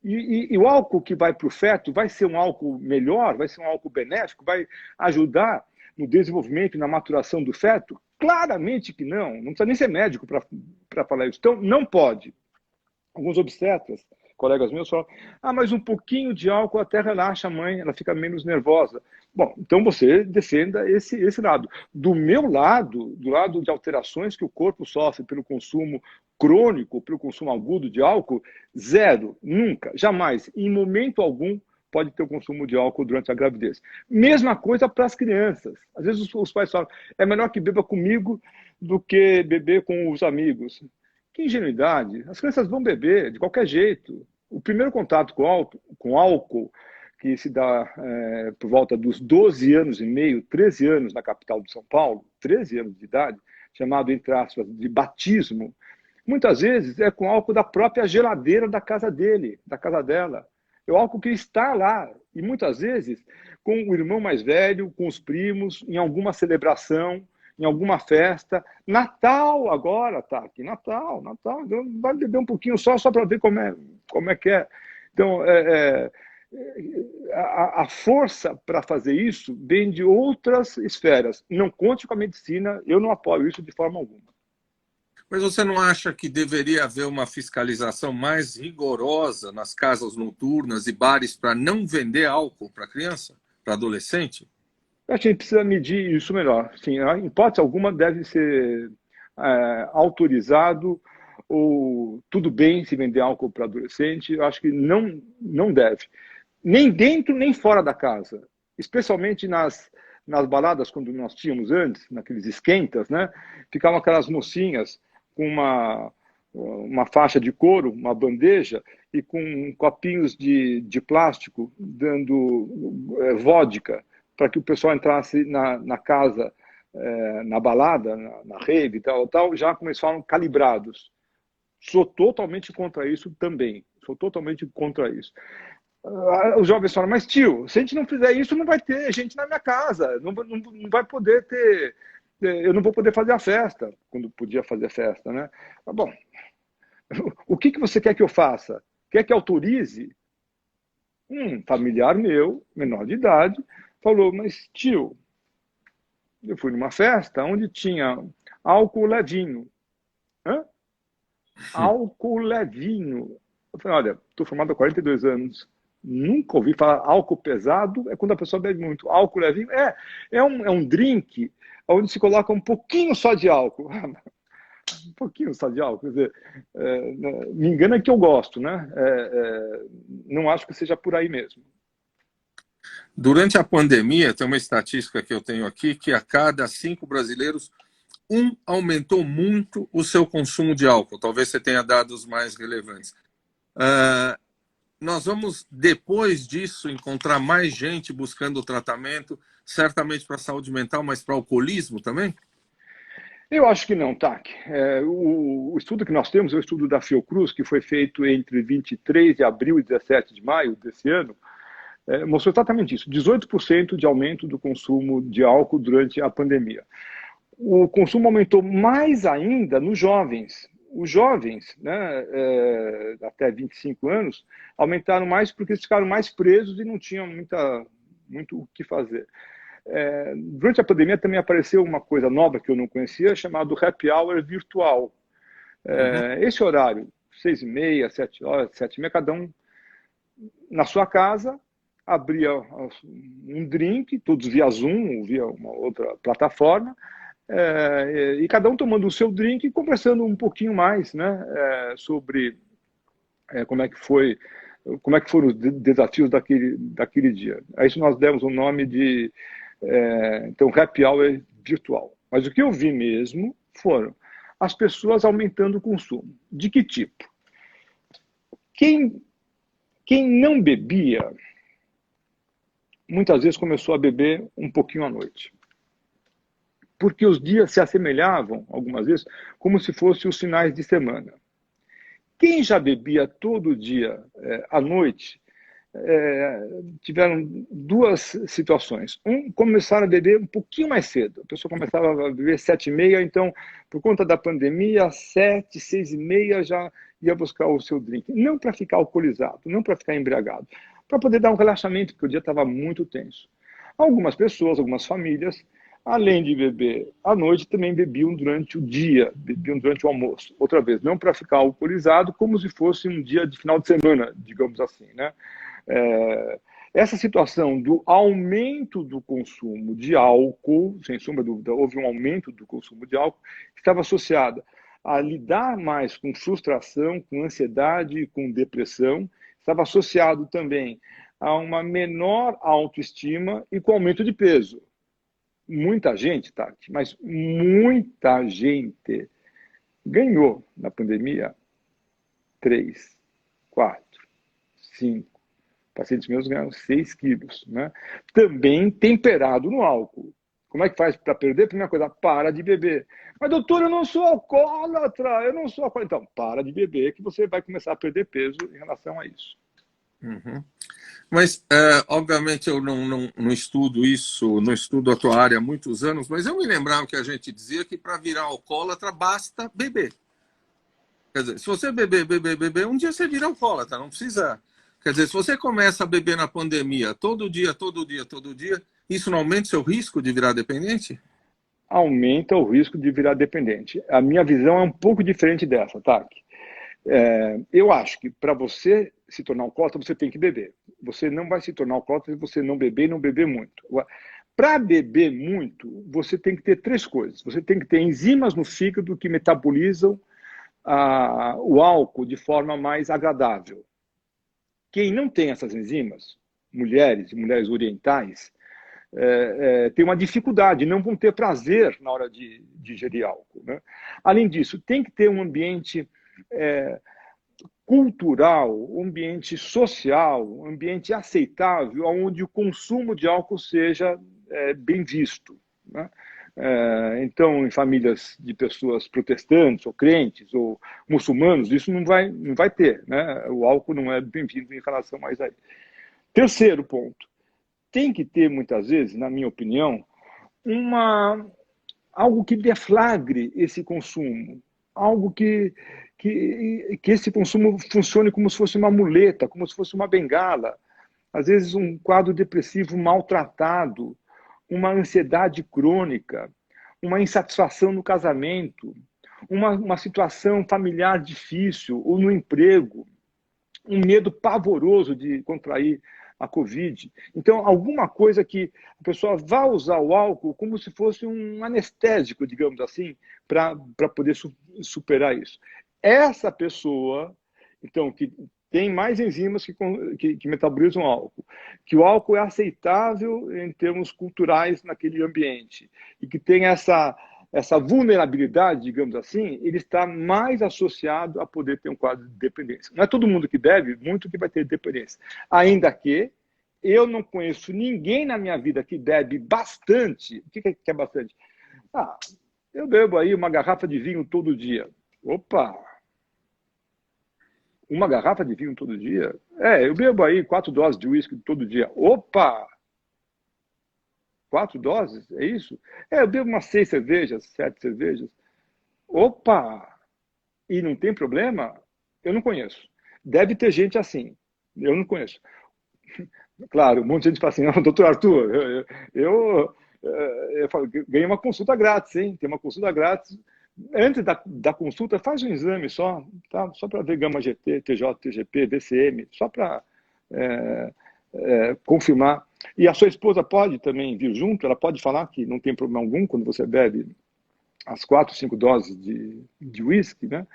E o álcool que vai para o feto vai ser um álcool melhor, vai ser um álcool benéfico, vai ajudar no desenvolvimento e na maturação do feto? Claramente que não. Não precisa nem ser médico para falar isso. Então, não pode. Alguns obstetras, colegas meus, falam, mas um pouquinho de álcool até relaxa a mãe, ela fica menos nervosa. Bom, então você defenda esse lado. Do meu lado, do lado de alterações que o corpo sofre pelo consumo crônico, pelo consumo agudo de álcool, zero, nunca, jamais, em momento algum, pode ter o consumo de álcool durante a gravidez. Mesma coisa para as crianças. Às vezes os pais falam, é melhor que beba comigo do que beber com os amigos. Que ingenuidade. As crianças vão beber de qualquer jeito. O primeiro contato com álcool, que se dá por volta dos 12 anos e meio, 13 anos na capital de São Paulo, 13 anos de idade, chamado, entre aspas, de batismo, muitas vezes é com álcool da própria geladeira da casa dele, da casa dela. É o álcool que está lá. E muitas vezes com o irmão mais velho, com os primos, em alguma celebração, em alguma festa. Natal agora, tá aqui. Natal. Vai beber um pouquinho só para ver como é que é. Então, a força para fazer isso vem de outras esferas. Não conte com a medicina, eu não apoio isso de forma alguma. Mas você não acha que deveria haver uma fiscalização mais rigorosa nas casas noturnas e bares para não vender álcool para criança, para adolescente? A gente precisa medir isso melhor. Sim, em hipótese alguma deve ser autorizado ou tudo bem se vender álcool para adolescente. Eu acho que não deve. Nem dentro, nem fora da casa. especialmente nas baladas, quando nós tínhamos antes, naqueles esquentas, né? Ficavam aquelas mocinhas com uma faixa de couro, uma bandeja, e com copinhos de plástico, dando vodka, para que o pessoal entrasse na casa, na balada, na rave e tal, já como eles falam, calibrados. Sou totalmente contra isso também. Sou totalmente contra isso. Os jovens falam, mas tio, se a gente não fizer isso, não vai ter gente na minha casa, não vai poder ter, eu não vou poder fazer a festa, quando podia fazer festa, né? Bom, o que você quer que eu faça? Quer que autorize? Um familiar meu, menor de idade, falou, mas tio, eu fui numa festa onde tinha álcool levinho. Hã? Álcool levinho. Eu falei, olha, estou formado há 42 anos, nunca ouvi falar álcool pesado, é quando a pessoa bebe muito. Álcool levinho é um drink onde se coloca um pouquinho só de álcool. Um pouquinho só de álcool. Quer dizer, me engana que eu gosto, né? Não acho que seja por aí mesmo. Durante a pandemia, tem uma estatística que eu tenho aqui, que a cada 5 brasileiros, um aumentou muito o seu consumo de álcool. Talvez você tenha dados mais relevantes. Nós vamos, depois disso, encontrar mais gente buscando tratamento, certamente para a saúde mental, mas para o alcoolismo também? Eu acho que não, Tac. O estudo que nós temos é o estudo da Fiocruz, que foi feito entre 23 de abril e 17 de maio desse ano, mostrou exatamente isso, 18% de aumento do consumo de álcool durante a pandemia. O consumo aumentou mais ainda nos jovens. Os jovens, né, até 25 anos, aumentaram mais porque eles ficaram mais presos e não tinham muito o que fazer. Durante a pandemia também apareceu uma coisa nova que eu não conhecia, chamado happy hour virtual. Esse horário, 6h30, 7 horas, 7h30, cada um na sua casa, abria um drink, todos via Zoom, ou via uma outra plataforma, e cada um tomando o seu drink e conversando um pouquinho mais, né, sobre como é que foram os desafios daquele dia. A isso nós demos o nome de então happy hour virtual. Mas o que eu vi mesmo foram as pessoas aumentando o consumo. De que tipo? Quem não bebia, muitas vezes começou a beber um pouquinho à noite. Porque os dias se assemelhavam, algumas vezes, como se fossem os finais de semana. Quem já bebia todo dia à noite, tiveram duas situações. Começaram a beber um pouquinho mais cedo. A pessoa começava a beber 7h30, então, por conta da pandemia, às 7, 6h30 já ia buscar o seu drink. Não para ficar alcoolizado, não para ficar embriagado, para poder dar um relaxamento, porque o dia estava muito tenso. Algumas pessoas, algumas famílias, além de beber à noite, também bebiam durante o dia, bebiam durante o almoço. Outra vez, não para ficar alcoolizado, como se fosse um dia de final de semana, digamos assim, né? Essa situação do aumento do consumo de álcool, sem sombra de dúvida, houve um aumento do consumo de álcool, que estava associada a lidar mais com frustração, com ansiedade, com depressão, estava associado também a uma menor autoestima e com aumento de peso. Muita gente, Tati, mas muita gente ganhou na pandemia 3, 4, 5. Pacientes meus ganharam 6 quilos, né? Também temperado no álcool. Como é que faz para perder? Primeira coisa, para de beber. Mas, doutor, eu não sou alcoólatra, eu não sou alcoólatra. Então, para de beber que você vai começar a perder peso em relação a isso. Uhum. Mas, obviamente, eu não estudo isso, não estudo a tua área há muitos anos, mas eu me lembrava que a gente dizia que para virar alcoólatra basta beber. Quer dizer, se você beber, um dia você vira alcoólatra, não precisa... Quer dizer, se você começa a beber na pandemia todo dia, isso não aumenta o seu risco de virar dependente? Aumenta o risco de virar dependente. A minha visão é um pouco diferente dessa, tá? Eu acho que para você se tornar alcoólatra, você tem que beber. Você não vai se tornar alcoólatra se você não beber e não beber muito. Para beber muito, você tem que ter 3 coisas. Você tem que ter enzimas no fígado que metabolizam o álcool de forma mais agradável. Quem não tem essas enzimas, mulheres e mulheres orientais, têm uma dificuldade, não vão ter prazer na hora de ingerir álcool, né? Além disso, tem que ter um ambiente cultural, um ambiente social, um ambiente aceitável, onde o consumo de álcool seja bem visto, né? Então, em famílias de pessoas protestantes, ou crentes, ou muçulmanos, isso não vai ter, né? O álcool não é bem-vindo em relação mais a isso. Terceiro ponto, tem que ter, muitas vezes, na minha opinião, algo que deflagre esse consumo, algo que esse consumo funcione como se fosse uma muleta, como se fosse uma bengala. Às vezes um quadro depressivo maltratado, uma ansiedade crônica, uma insatisfação no casamento, uma situação familiar difícil ou no emprego, um medo pavoroso de contrair a Covid. Então, alguma coisa que a pessoa vá usar o álcool como se fosse um anestésico, digamos assim, para poder superar isso. Essa pessoa, então, que tem mais enzimas que metabolizam álcool, que o álcool é aceitável em termos culturais naquele ambiente, e que tem essa vulnerabilidade, digamos assim, ele está mais associado a poder ter um quadro de dependência. Não é todo mundo que bebe, muito que vai ter dependência. Ainda que eu não conheço ninguém na minha vida que bebe bastante. O que é bastante? Eu bebo aí uma garrafa de vinho todo dia. Opa! Uma garrafa de vinho todo dia? Eu bebo aí 4 doses de uísque todo dia. Opa! 4 doses? É isso? Eu bebo umas 6 cervejas, 7 cervejas. Opa! E não tem problema? Eu não conheço. Deve ter gente assim. Eu não conheço. Claro, um monte de gente fala assim, não, doutor Arthur, eu ganhei uma consulta grátis, hein? Tem uma consulta grátis. Antes da consulta, faz um exame só, tá? Só para ver gama GT, TJ, TGP, DCM, só para confirmar. E a sua esposa pode também vir junto, ela pode falar que não tem problema algum quando você bebe as 4, 5 doses de uísque, né?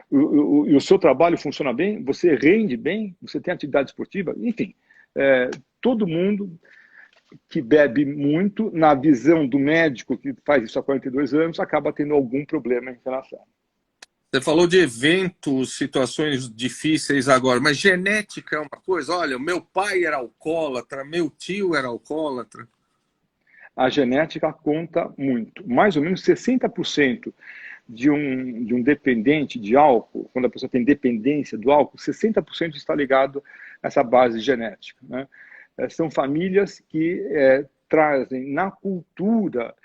E o seu trabalho funciona bem, você rende bem, você tem atividade esportiva, enfim, todo mundo que bebe muito, na visão do médico que faz isso há 42 anos, acaba tendo algum problema em relação. Você falou de eventos, situações difíceis agora, mas genética é uma coisa. Olha, meu pai era alcoólatra, meu tio era alcoólatra. A genética conta muito. Mais ou menos 60% de um dependente de álcool, quando a pessoa tem dependência do álcool, 60% está ligado a essa base genética, né? São famílias que trazem na cultura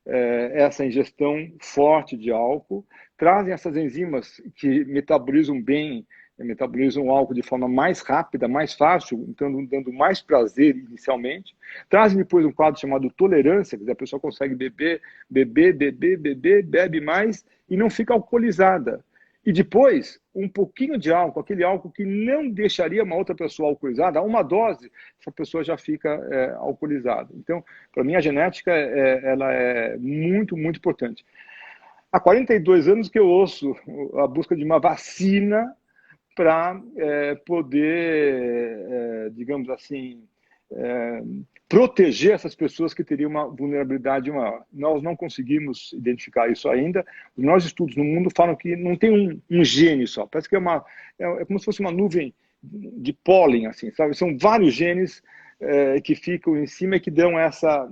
essa ingestão forte de álcool, trazem essas enzimas que metabolizam bem, metabolizam o álcool de forma mais rápida, mais fácil, então dando mais prazer inicialmente, trazem depois um quadro chamado tolerância, quer dizer, a pessoa consegue beber, bebe mais e não fica alcoolizada. E depois, um pouquinho de álcool, aquele álcool que não deixaria uma outra pessoa alcoolizada, a uma dose, essa pessoa já fica alcoolizada. Então, para mim, a genética ela é muito, muito importante. Há 42 anos que eu ouço a busca de uma vacina para poder, digamos assim, proteger essas pessoas que teriam uma vulnerabilidade maior. Nós não conseguimos identificar isso ainda. Os nossos estudos no mundo falam que não tem um gene só. Parece que é como se fosse uma nuvem de pólen, assim, sabe? São vários genes que ficam em cima e que dão essa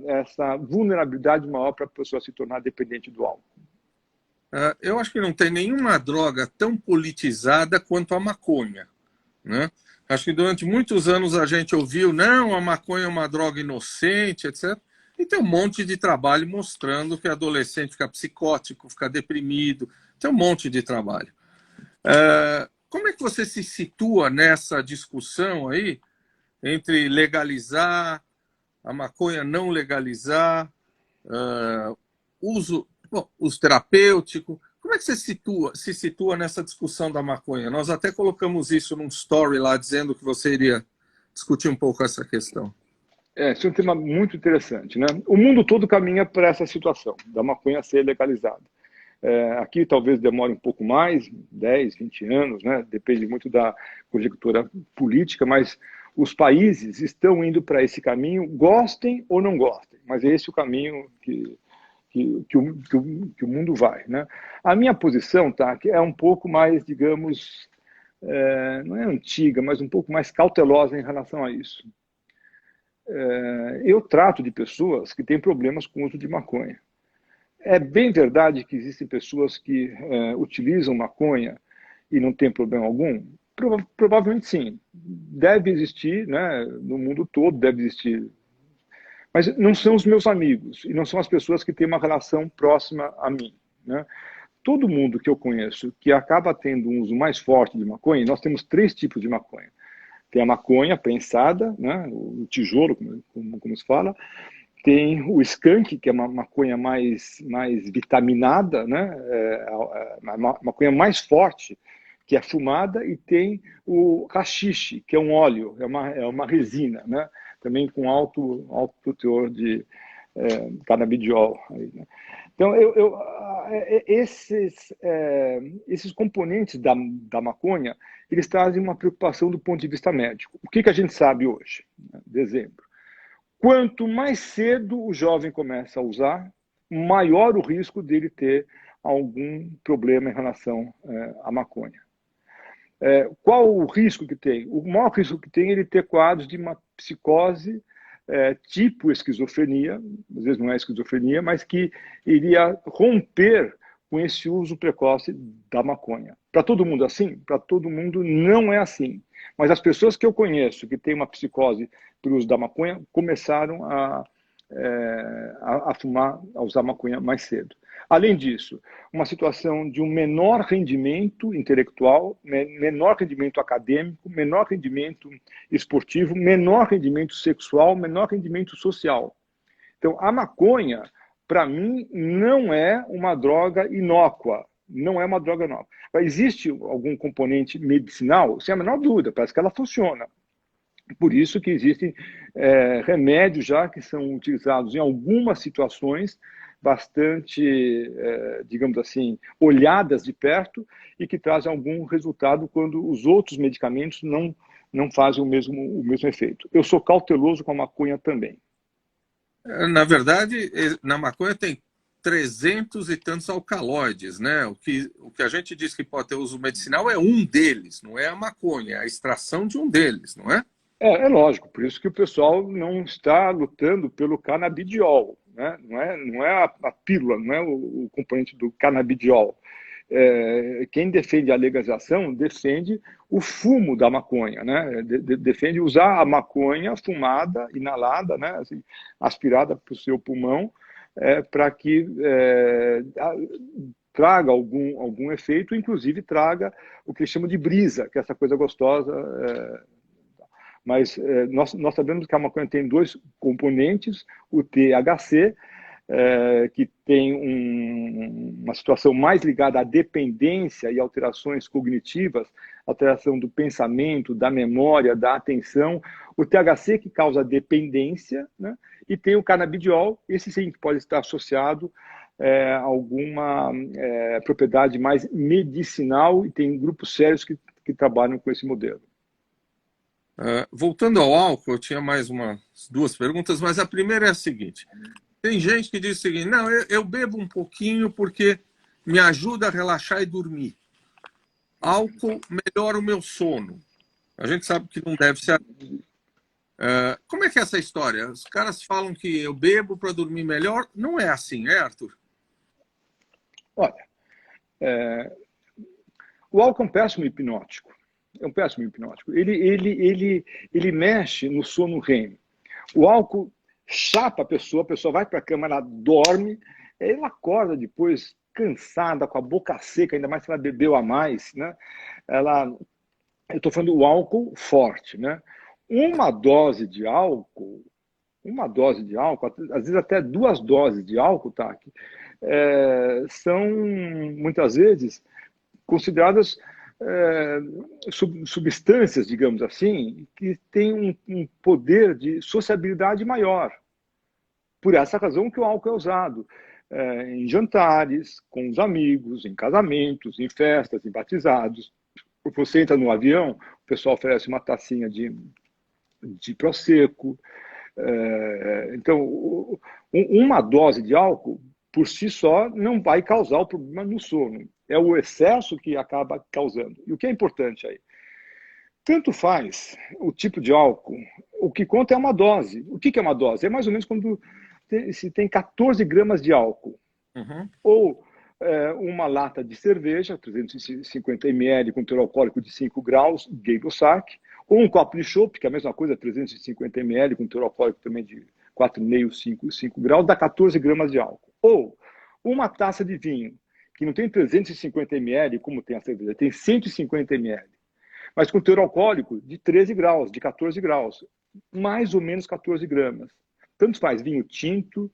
vulnerabilidade maior para a pessoa se tornar dependente do álcool. Eu acho que não tem nenhuma droga tão politizada quanto a maconha, né? Acho que durante muitos anos a gente ouviu, não, a maconha é uma droga inocente, etc. E tem um monte de trabalho mostrando que adolescente fica psicótico, fica deprimido, tem um monte de trabalho. Como é que você se situa nessa discussão aí entre legalizar, a maconha não legalizar, uso terapêutico? Como é que você se situa nessa discussão da maconha? Nós até colocamos isso num story lá, dizendo que você iria discutir um pouco essa questão. Esse é um tema muito interessante, né? O mundo todo caminha para essa situação, da maconha ser legalizada. Aqui talvez demore um pouco mais, 10, 20 anos, né? Depende muito da conjectura política, mas os países estão indo para esse caminho, gostem ou não gostem, mas é esse o caminho que o mundo vai, né? A minha posição, tá, que é um pouco mais, digamos, não é antiga, mas um pouco mais cautelosa em relação a isso. Eu trato de pessoas que têm problemas com o uso de maconha. É bem verdade que existem pessoas que utilizam maconha e não tem problema algum? Provavelmente sim. Deve existir, né, no mundo todo, deve existir. Mas não são os meus amigos e não são as pessoas que têm uma relação próxima a mim, né? Todo mundo que eu conheço que acaba tendo um uso mais forte de maconha, nós temos 3 tipos de maconha. Tem a maconha prensada, né, o tijolo, como se fala. Tem o skunk, que é uma maconha mais vitaminada, né, uma maconha mais forte, que é fumada. E tem o haxixe, que é um óleo, é uma resina, né, também com alto teor de canabidiol. Aí, né? Então, esses componentes da maconha, eles trazem uma preocupação do ponto de vista médico. O que a gente sabe hoje, né, dezembro? Quanto mais cedo o jovem começa a usar, maior o risco dele ter algum problema em relação à maconha. Qual o risco que tem? O maior risco que tem é ele ter quadros de uma psicose tipo esquizofrenia, às vezes não é esquizofrenia, mas que iria romper com esse uso precoce da maconha. Para todo mundo assim? Para todo mundo não é assim. Mas as pessoas que eu conheço que têm uma psicose pelo uso da maconha começaram a fumar, a usar maconha mais cedo. Além disso, uma situação de um menor rendimento intelectual, menor rendimento acadêmico, menor rendimento esportivo, menor rendimento sexual, menor rendimento social. Então, a maconha, para mim, não é uma droga inócua. Não é uma droga inócua. Existe algum componente medicinal? Sem a menor dúvida, parece que ela funciona. Por isso que existem remédios já que são utilizados em algumas situações bastante, digamos assim, olhadas de perto e que trazem algum resultado quando os outros medicamentos não fazem o mesmo efeito. Eu sou cauteloso com a maconha também. Na verdade, na maconha tem 300 e tantos alcaloides, né? O que a gente diz que pode ter uso medicinal é um deles, não é a maconha, é a extração de um deles, não é? É lógico, por isso que o pessoal não está lutando pelo canabidiol, né? Não é a pílula, não é o componente do canabidiol. Quem defende a legalização defende o fumo da maconha, né? Defende usar a maconha fumada, inalada, né? Assim, aspirada para o seu pulmão, para que traga algum efeito, inclusive traga o que eles chamam de brisa, que é essa coisa gostosa. Mas nós sabemos que a maconha tem 2 componentes, o THC, que tem uma situação mais ligada à dependência e alterações cognitivas, alteração do pensamento, da memória, da atenção. O THC que causa dependência, né? E tem o canabidiol, esse sim que pode estar associado a alguma propriedade mais medicinal, e tem grupos sérios que trabalham com esse modelo. Voltando ao álcool, eu tinha mais umas 2 perguntas, mas a primeira é a seguinte. Tem gente que diz o seguinte, não, eu bebo um pouquinho porque me ajuda a relaxar e dormir. Álcool melhora o meu sono. A gente sabe que não deve ser. Como é que é essa história? Os caras falam que eu bebo para dormir melhor. Não é assim, Arthur? Olha, o álcool é um péssimo hipnótico. É um péssimo hipnótico. Ele mexe no sono REM. O álcool chapa a pessoa vai para a cama, ela dorme, ela acorda depois cansada, com a boca seca, ainda mais se ela bebeu a mais, né? Eu estou falando do álcool forte, né? Uma dose de álcool, às vezes até 2 doses de álcool, tá? São muitas vezes consideradas substâncias, digamos assim, que têm um poder de sociabilidade maior. Por essa razão que o álcool é usado em jantares, com os amigos, em casamentos, em festas, em batizados. Você entra no avião, o pessoal oferece uma tacinha de de Prosecco. Então, uma dose de álcool, por si só, não vai causar o problema no sono. É o excesso que acaba causando. E o que é importante aí? Tanto faz o tipo de álcool, o que conta é uma dose. O que é uma dose? É mais ou menos quando se tem 14 gramas de álcool. Uhum. Ou uma lata de cerveja, 350 ml, com teor alcoólico de 5 graus, Gay-Lussac, ou um copo de chopp, que é a mesma coisa, 350 ml, com teor alcoólico também de 4,5, 5 graus, dá 14 gramas de álcool. Ou uma taça de vinho, que não tem 350 ml, como tem a cerveja, tem 150 ml, mas com teor alcoólico de 13 graus, de 14 graus, mais ou menos 14 gramas. Tanto faz vinho tinto,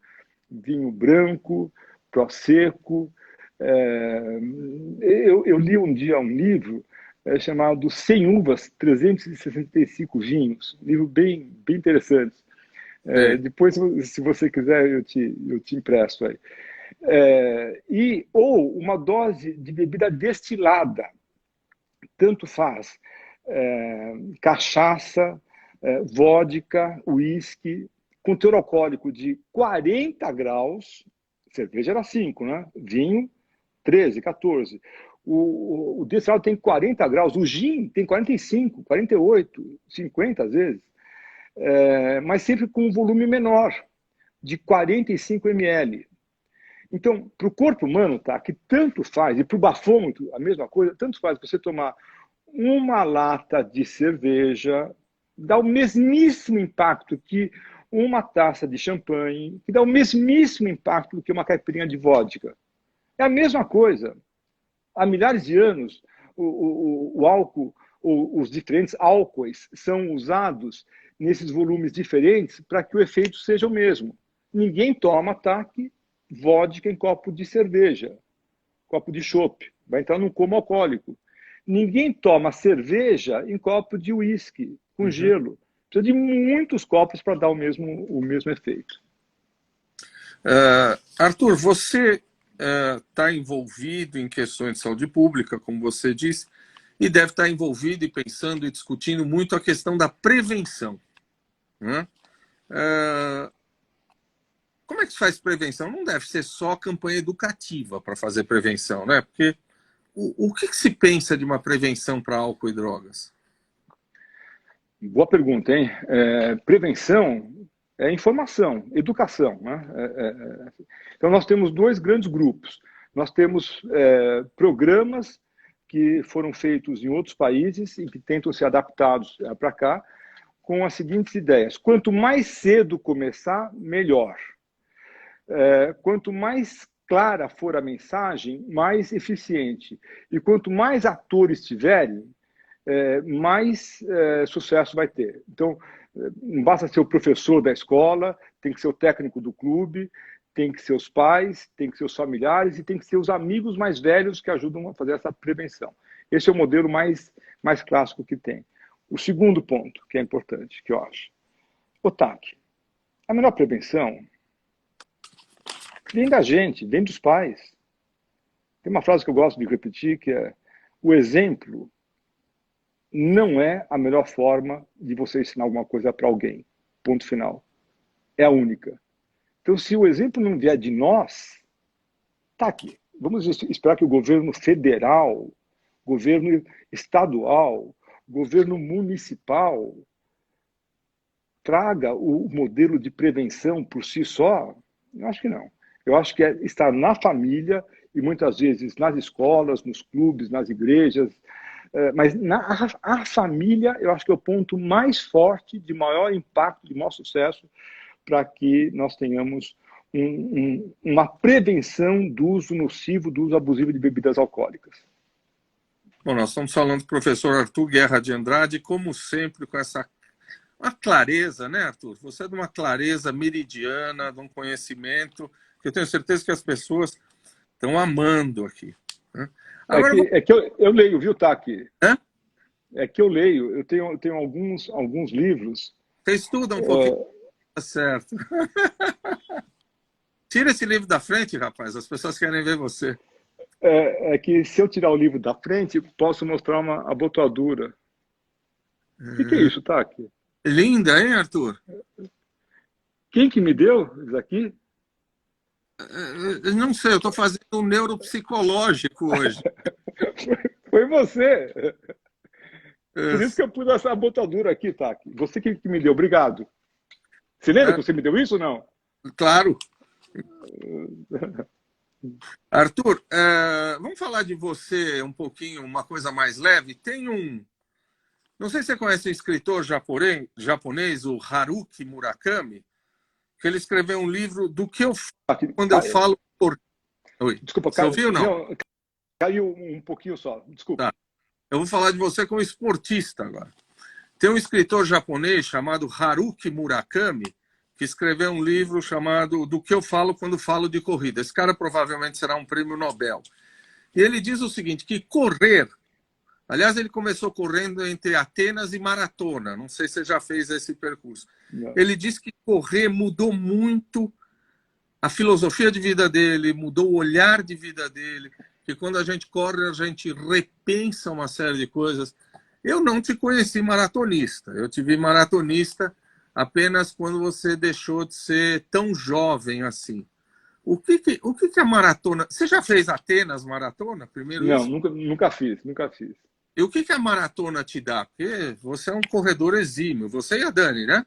vinho branco, Prosecco. Eu li um dia um livro chamado 100 uvas, 365 vinhos, um livro bem interessante. Depois, se você quiser, eu te empresto aí. Ou uma dose de bebida destilada, tanto faz cachaça, vodka, uísque, com teor alcoólico de 40 graus, cerveja era 5, né? Vinho, 13, 14. O destilado tem 40 graus, o gin tem 45, 48, 50 às vezes, mas sempre com um volume menor, de 45 ml. Então, para o corpo humano, tá, que tanto faz, e para o bafômetro, a mesma coisa, tanto faz você tomar uma lata de cerveja, dá o mesmíssimo impacto que uma taça de champanhe, que dá o mesmíssimo impacto que uma caipirinha de vodka. É a mesma coisa. Há milhares de anos, o álcool, os diferentes álcoois são usados nesses volumes diferentes para que o efeito seja o mesmo. Ninguém toma vodka em copo de cerveja, copo de chopp, vai entrar num coma alcoólico. Ninguém toma cerveja em copo de uísque, com gelo. Precisa de muitos copos para dar o mesmo efeito. Arthur, você está envolvido em questões de saúde pública, como você disse, e deve estar envolvido e pensando e discutindo muito a questão da prevenção, né? Como é que se faz prevenção? Não deve ser só campanha educativa para fazer prevenção, né? Porque o que se pensa de uma prevenção para álcool e drogas? Boa pergunta, hein? Prevenção é informação, educação, né? Então, nós temos dois grandes grupos. Nós temos programas que foram feitos em outros países e que tentam ser adaptados para cá, com as seguintes ideias. Quanto mais cedo começar, melhor. Quanto mais clara for a mensagem, mais eficiente. E quanto mais atores tiverem, mais sucesso vai ter. Então, não basta ser o professor da escola, tem que ser o técnico do clube, tem que ser os pais, tem que ser os familiares e tem que ser os amigos mais velhos que ajudam a fazer essa prevenção. Esse é o modelo mais clássico que tem. O segundo ponto, que é importante, que eu acho. O TAC. A melhor prevenção vem da gente, vem dos pais. Tem uma frase que eu gosto de repetir, que é: o exemplo não é a melhor forma de você ensinar alguma coisa para alguém. Ponto final. É a única. Então, se o exemplo não vier de nós, tá aqui. Vamos esperar que o governo federal, governo estadual, governo municipal traga o modelo de prevenção por si só? Eu acho que não. Eu acho que é estar na família e muitas vezes nas escolas, nos clubes, nas igrejas, mas a família, eu acho que é o ponto mais forte, de maior impacto, de maior sucesso, para que nós tenhamos uma prevenção do uso nocivo, do uso abusivo de bebidas alcoólicas. Bom, nós estamos falando do professor Arthur Guerra de Andrade, como sempre, com uma clareza, né, Arthur? Você é de uma clareza meridiana, de um conhecimento, que eu tenho certeza que as pessoas estão amando aqui, né? Agora, eu leio, viu, Taki? Hã? É que eu leio, eu tenho alguns livros. Você estuda um pouquinho, tá certo. Tira esse livro da frente, rapaz, as pessoas querem ver você. É que se eu tirar o livro da frente, posso mostrar uma abotoadura. O que é isso, Taki? Linda, hein, Arthur? Quem que me deu isso aqui? Não sei, eu estou fazendo um neuropsicológico hoje. Foi você. Por É, isso que eu pus essa botadura aqui, tá? Você que me deu, obrigado. Você lembra que você me deu isso ou não? claro. Arthur, vamos falar de você um pouquinho, uma coisa mais leve. Tem um. Não sei se você conhece um escritor japonês, o Haruki Murakami, que ele escreveu um livro do que eu falo quando eu falo por. Oi. Desculpa, Você ouviu ou não? Não, caiu um pouquinho só. Desculpa. Tá. Eu vou falar de você como esportista agora. Tem um escritor japonês chamado Haruki Murakami, que escreveu um livro chamado Do que eu falo quando falo de corrida. Esse cara provavelmente será um prêmio Nobel. E ele diz o seguinte, que correr... Aliás, ele começou correndo entre Atenas e Maratona. Não sei se você já fez esse percurso. Não. Ele diz que correr mudou muito a filosofia de vida dele, mudou o olhar de vida dele, que quando a gente corre, a gente repensa uma série de coisas. Eu não te conheci maratonista. Eu te vi maratonista apenas quando você deixou de ser tão jovem assim. O que a maratona... Você já fez Atenas maratona? Primeiro não, isso? nunca fiz. E o que a maratona te dá? Porque você é um corredor exímio. Você e a Dani, né?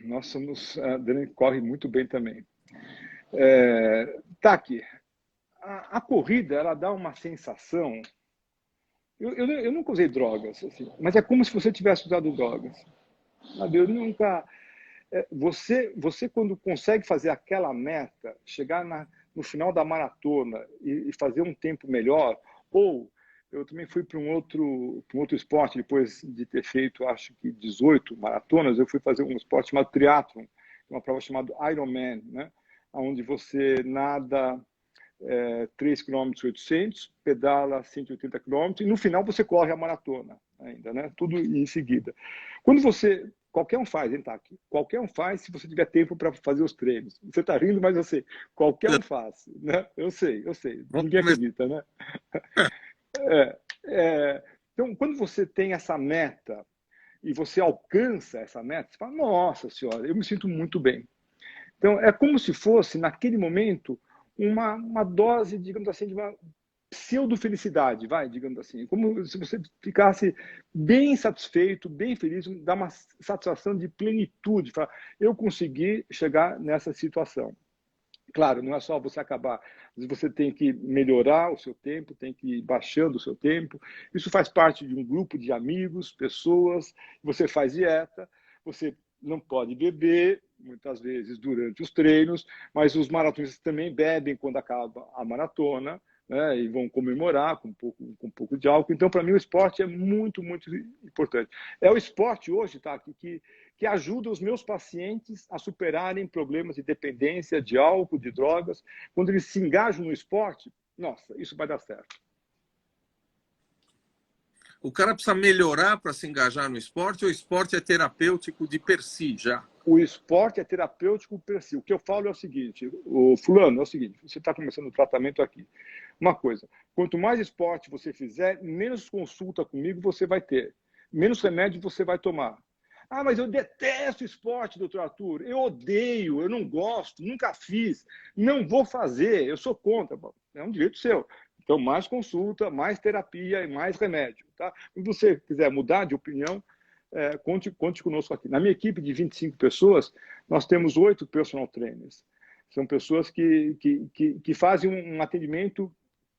Nós somos... A Dani corre muito bem também. Tá aqui. A corrida, ela dá uma sensação... Eu nunca usei drogas, assim, mas é como se você tivesse usado drogas. Sabe? Eu nunca... Você, quando consegue fazer aquela meta, chegar no final da maratona e fazer um tempo melhor, ou eu também fui para um outro esporte, depois de ter feito, acho que 18 maratonas, eu fui fazer um esporte chamado triatlon, uma prova chamada Ironman, né? Onde você nada 3 km 800, pedala 180 km, e no final você corre a maratona ainda, né? Tudo em seguida. Quando você... Qualquer um faz, hein, Taki? Qualquer um faz se você tiver tempo para fazer os treinos. Você está rindo, mas eu sei. Qualquer um faz, né? Eu sei. Ninguém acredita, né? Então, quando você tem essa meta e você alcança essa meta, você fala, nossa senhora, eu me sinto muito bem. Então, é como se fosse, naquele momento, uma dose, digamos assim, de uma pseudo-felicidade, digamos assim. Como se você ficasse bem satisfeito, bem feliz, dá uma satisfação de plenitude. Falar, eu consegui chegar nessa situação. Claro, não é só você acabar. Você tem que melhorar o seu tempo, tem que ir baixando o seu tempo. Isso faz parte de um grupo de amigos, pessoas. Você faz dieta, você não pode beber, muitas vezes durante os treinos, mas os maratonistas também bebem quando acaba a maratona, né, e vão comemorar com um pouco de álcool. Então, para mim, o esporte é muito, muito importante. É o esporte hoje, tá, que ajuda os meus pacientes a superarem problemas de dependência, de álcool, de drogas. Quando eles se engajam no esporte, nossa, isso vai dar certo. O cara precisa melhorar para se engajar no esporte, ou o esporte é terapêutico de per si já? O esporte é terapêutico per si. O que eu falo é o seguinte, o fulano, é o seguinte, você está começando o tratamento aqui. Uma coisa, quanto mais esporte você fizer, menos consulta comigo você vai ter. Menos remédio você vai tomar. Ah, mas eu detesto esporte, doutor Arthur. Eu odeio, eu não gosto, nunca fiz, não vou fazer, eu sou contra. É um direito seu. Então, mais consulta, mais terapia e mais remédio. Tá? Se você quiser mudar de opinião, conte conosco aqui. Na minha equipe de 25 pessoas, nós temos 8 personal trainers. São pessoas que fazem um atendimento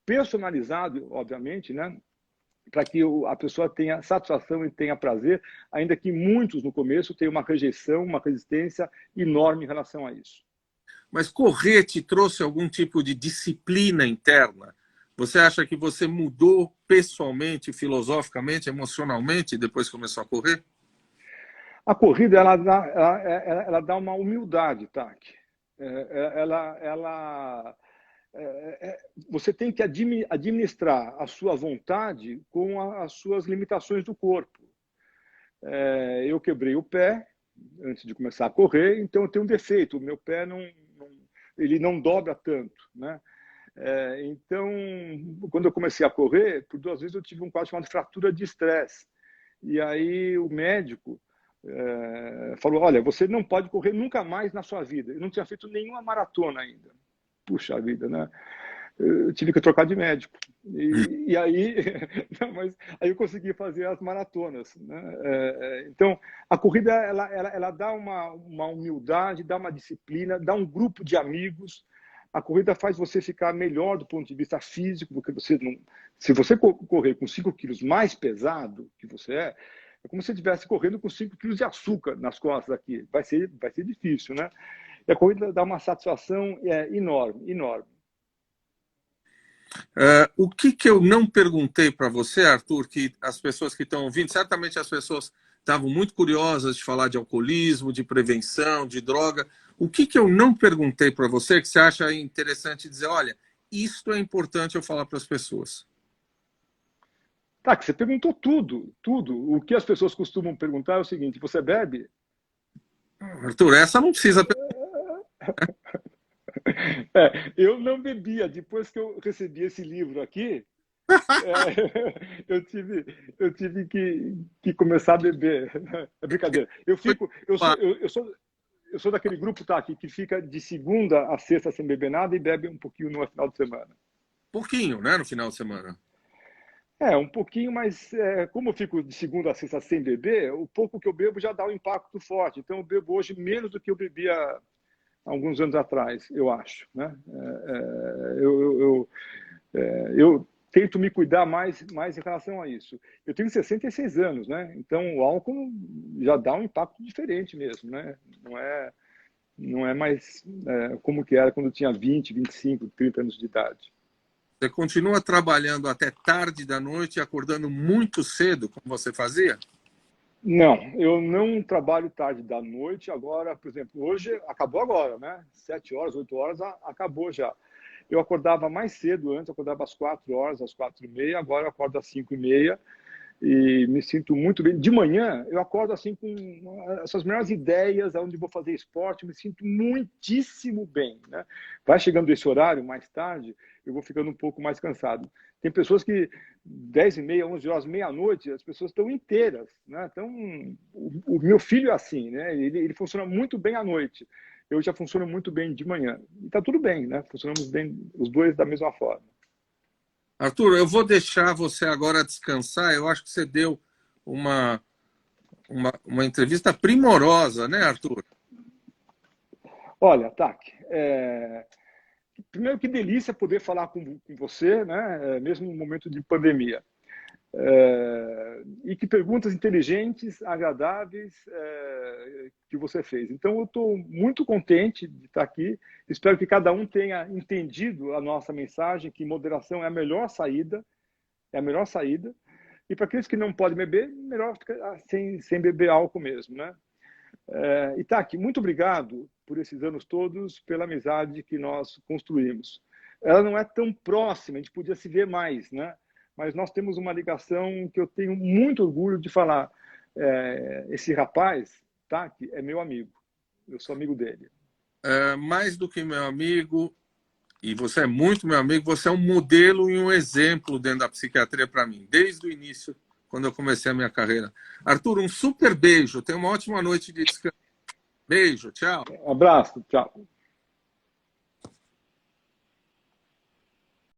personalizado, obviamente, né? Para que a pessoa tenha satisfação e tenha prazer, ainda que muitos no começo tenham uma rejeição, uma resistência enorme em relação a isso. Mas correr te trouxe algum tipo de disciplina interna? Você acha que você mudou pessoalmente, filosoficamente, emocionalmente, depois que começou a correr? A corrida, ela dá uma humildade, Taki. Você tem que administrar a sua vontade com as suas limitações do corpo. Eu quebrei o pé antes de começar a correr, então eu tenho um defeito. O meu pé ele não dobra tanto, né? Então, quando eu comecei a correr, por 2 vezes eu tive um quadro chamado fratura de estresse. E aí o médico falou, olha, você não pode correr nunca mais na sua vida. Eu não tinha feito nenhuma maratona ainda. Puxa vida, né? Eu tive que trocar de médico. E aí, não, mas aí eu consegui fazer as maratonas, né? Então, a corrida, ela dá uma humildade, dá uma disciplina, dá um grupo de amigos. A corrida faz você ficar melhor do ponto de vista físico, porque você não, se você correr com 5 quilos mais pesado que você é como se você estivesse correndo com 5 quilos de açúcar nas costas aqui. Vai ser difícil, né? E a corrida dá uma satisfação enorme, enorme. O que eu não perguntei para você, Arthur, que as pessoas que estão ouvindo, certamente as pessoas estavam muito curiosas de falar de alcoolismo, de prevenção, de droga. O que eu não perguntei para você que você acha interessante dizer, olha, isto é importante eu falar para as pessoas? Tá, que você perguntou tudo, tudo. O que as pessoas costumam perguntar é o seguinte, você bebe? Arthur, essa não precisa Eu não bebia. Depois que eu recebi esse livro aqui, eu tive que começar a beber. É brincadeira. Eu sou daquele grupo, tá, que fica de segunda a sexta sem beber nada e bebe um pouquinho no final de semana. Pouquinho, né, no final de semana. Um pouquinho, mas como eu fico de segunda a sexta sem beber, o pouco que eu bebo já dá um impacto forte. Então eu bebo hoje menos do que eu bebia alguns anos atrás, eu acho, né? Eu tento me cuidar mais em relação a isso. Eu tenho 66 anos, né? Então o álcool já dá um impacto diferente mesmo, né? Não é mais como que era quando eu tinha 20, 25, 30 anos de idade. Você continua trabalhando até tarde da noite e acordando muito cedo, como você fazia? Não, eu não trabalho tarde da noite. Agora, por exemplo, hoje acabou agora, né? 7 horas, 8 horas, acabou já. Eu acordava mais cedo antes, acordava às 4 horas, às 4h30, agora eu acordo às 5h30 e me sinto muito bem. De manhã, eu acordo assim com essas melhores ideias, onde vou fazer esporte, me sinto muitíssimo bem, né? Vai chegando esse horário, mais tarde, eu vou ficando um pouco mais cansado. Tem pessoas que 10h30, 11 horas, meia-noite, as pessoas estão inteiras, né? Então, o meu filho é assim, né? Ele funciona muito bem à noite. Eu já funciono muito bem de manhã. E tá tudo bem, né? Funcionamos bem os dois da mesma forma. Arthur, eu vou deixar você agora descansar. Eu acho que você deu uma entrevista primorosa, né, Arthur? Olha, Tac, primeiro que delícia poder falar com você, né? Mesmo no momento de pandemia. E que perguntas inteligentes, agradáveis que você fez. Então, eu estou muito contente de estar aqui. Espero que cada um tenha entendido a nossa mensagem, que moderação é a melhor saída, E para aqueles que não podem beber, melhor ficar sem beber álcool mesmo, né? E Taki, muito obrigado por esses anos todos, pela amizade que nós construímos. Ela não é tão próxima, a gente podia se ver mais, né? Mas nós temos uma ligação que eu tenho muito orgulho de falar. Esse rapaz, Taki, é meu amigo. Eu sou amigo dele. Mais do que meu amigo, e você é muito meu amigo, você é um modelo e um exemplo dentro da psiquiatria para mim, desde o início, quando eu comecei a minha carreira. Arthur, um super beijo. Tenha uma ótima noite de descanso. Beijo, tchau. Um abraço, tchau.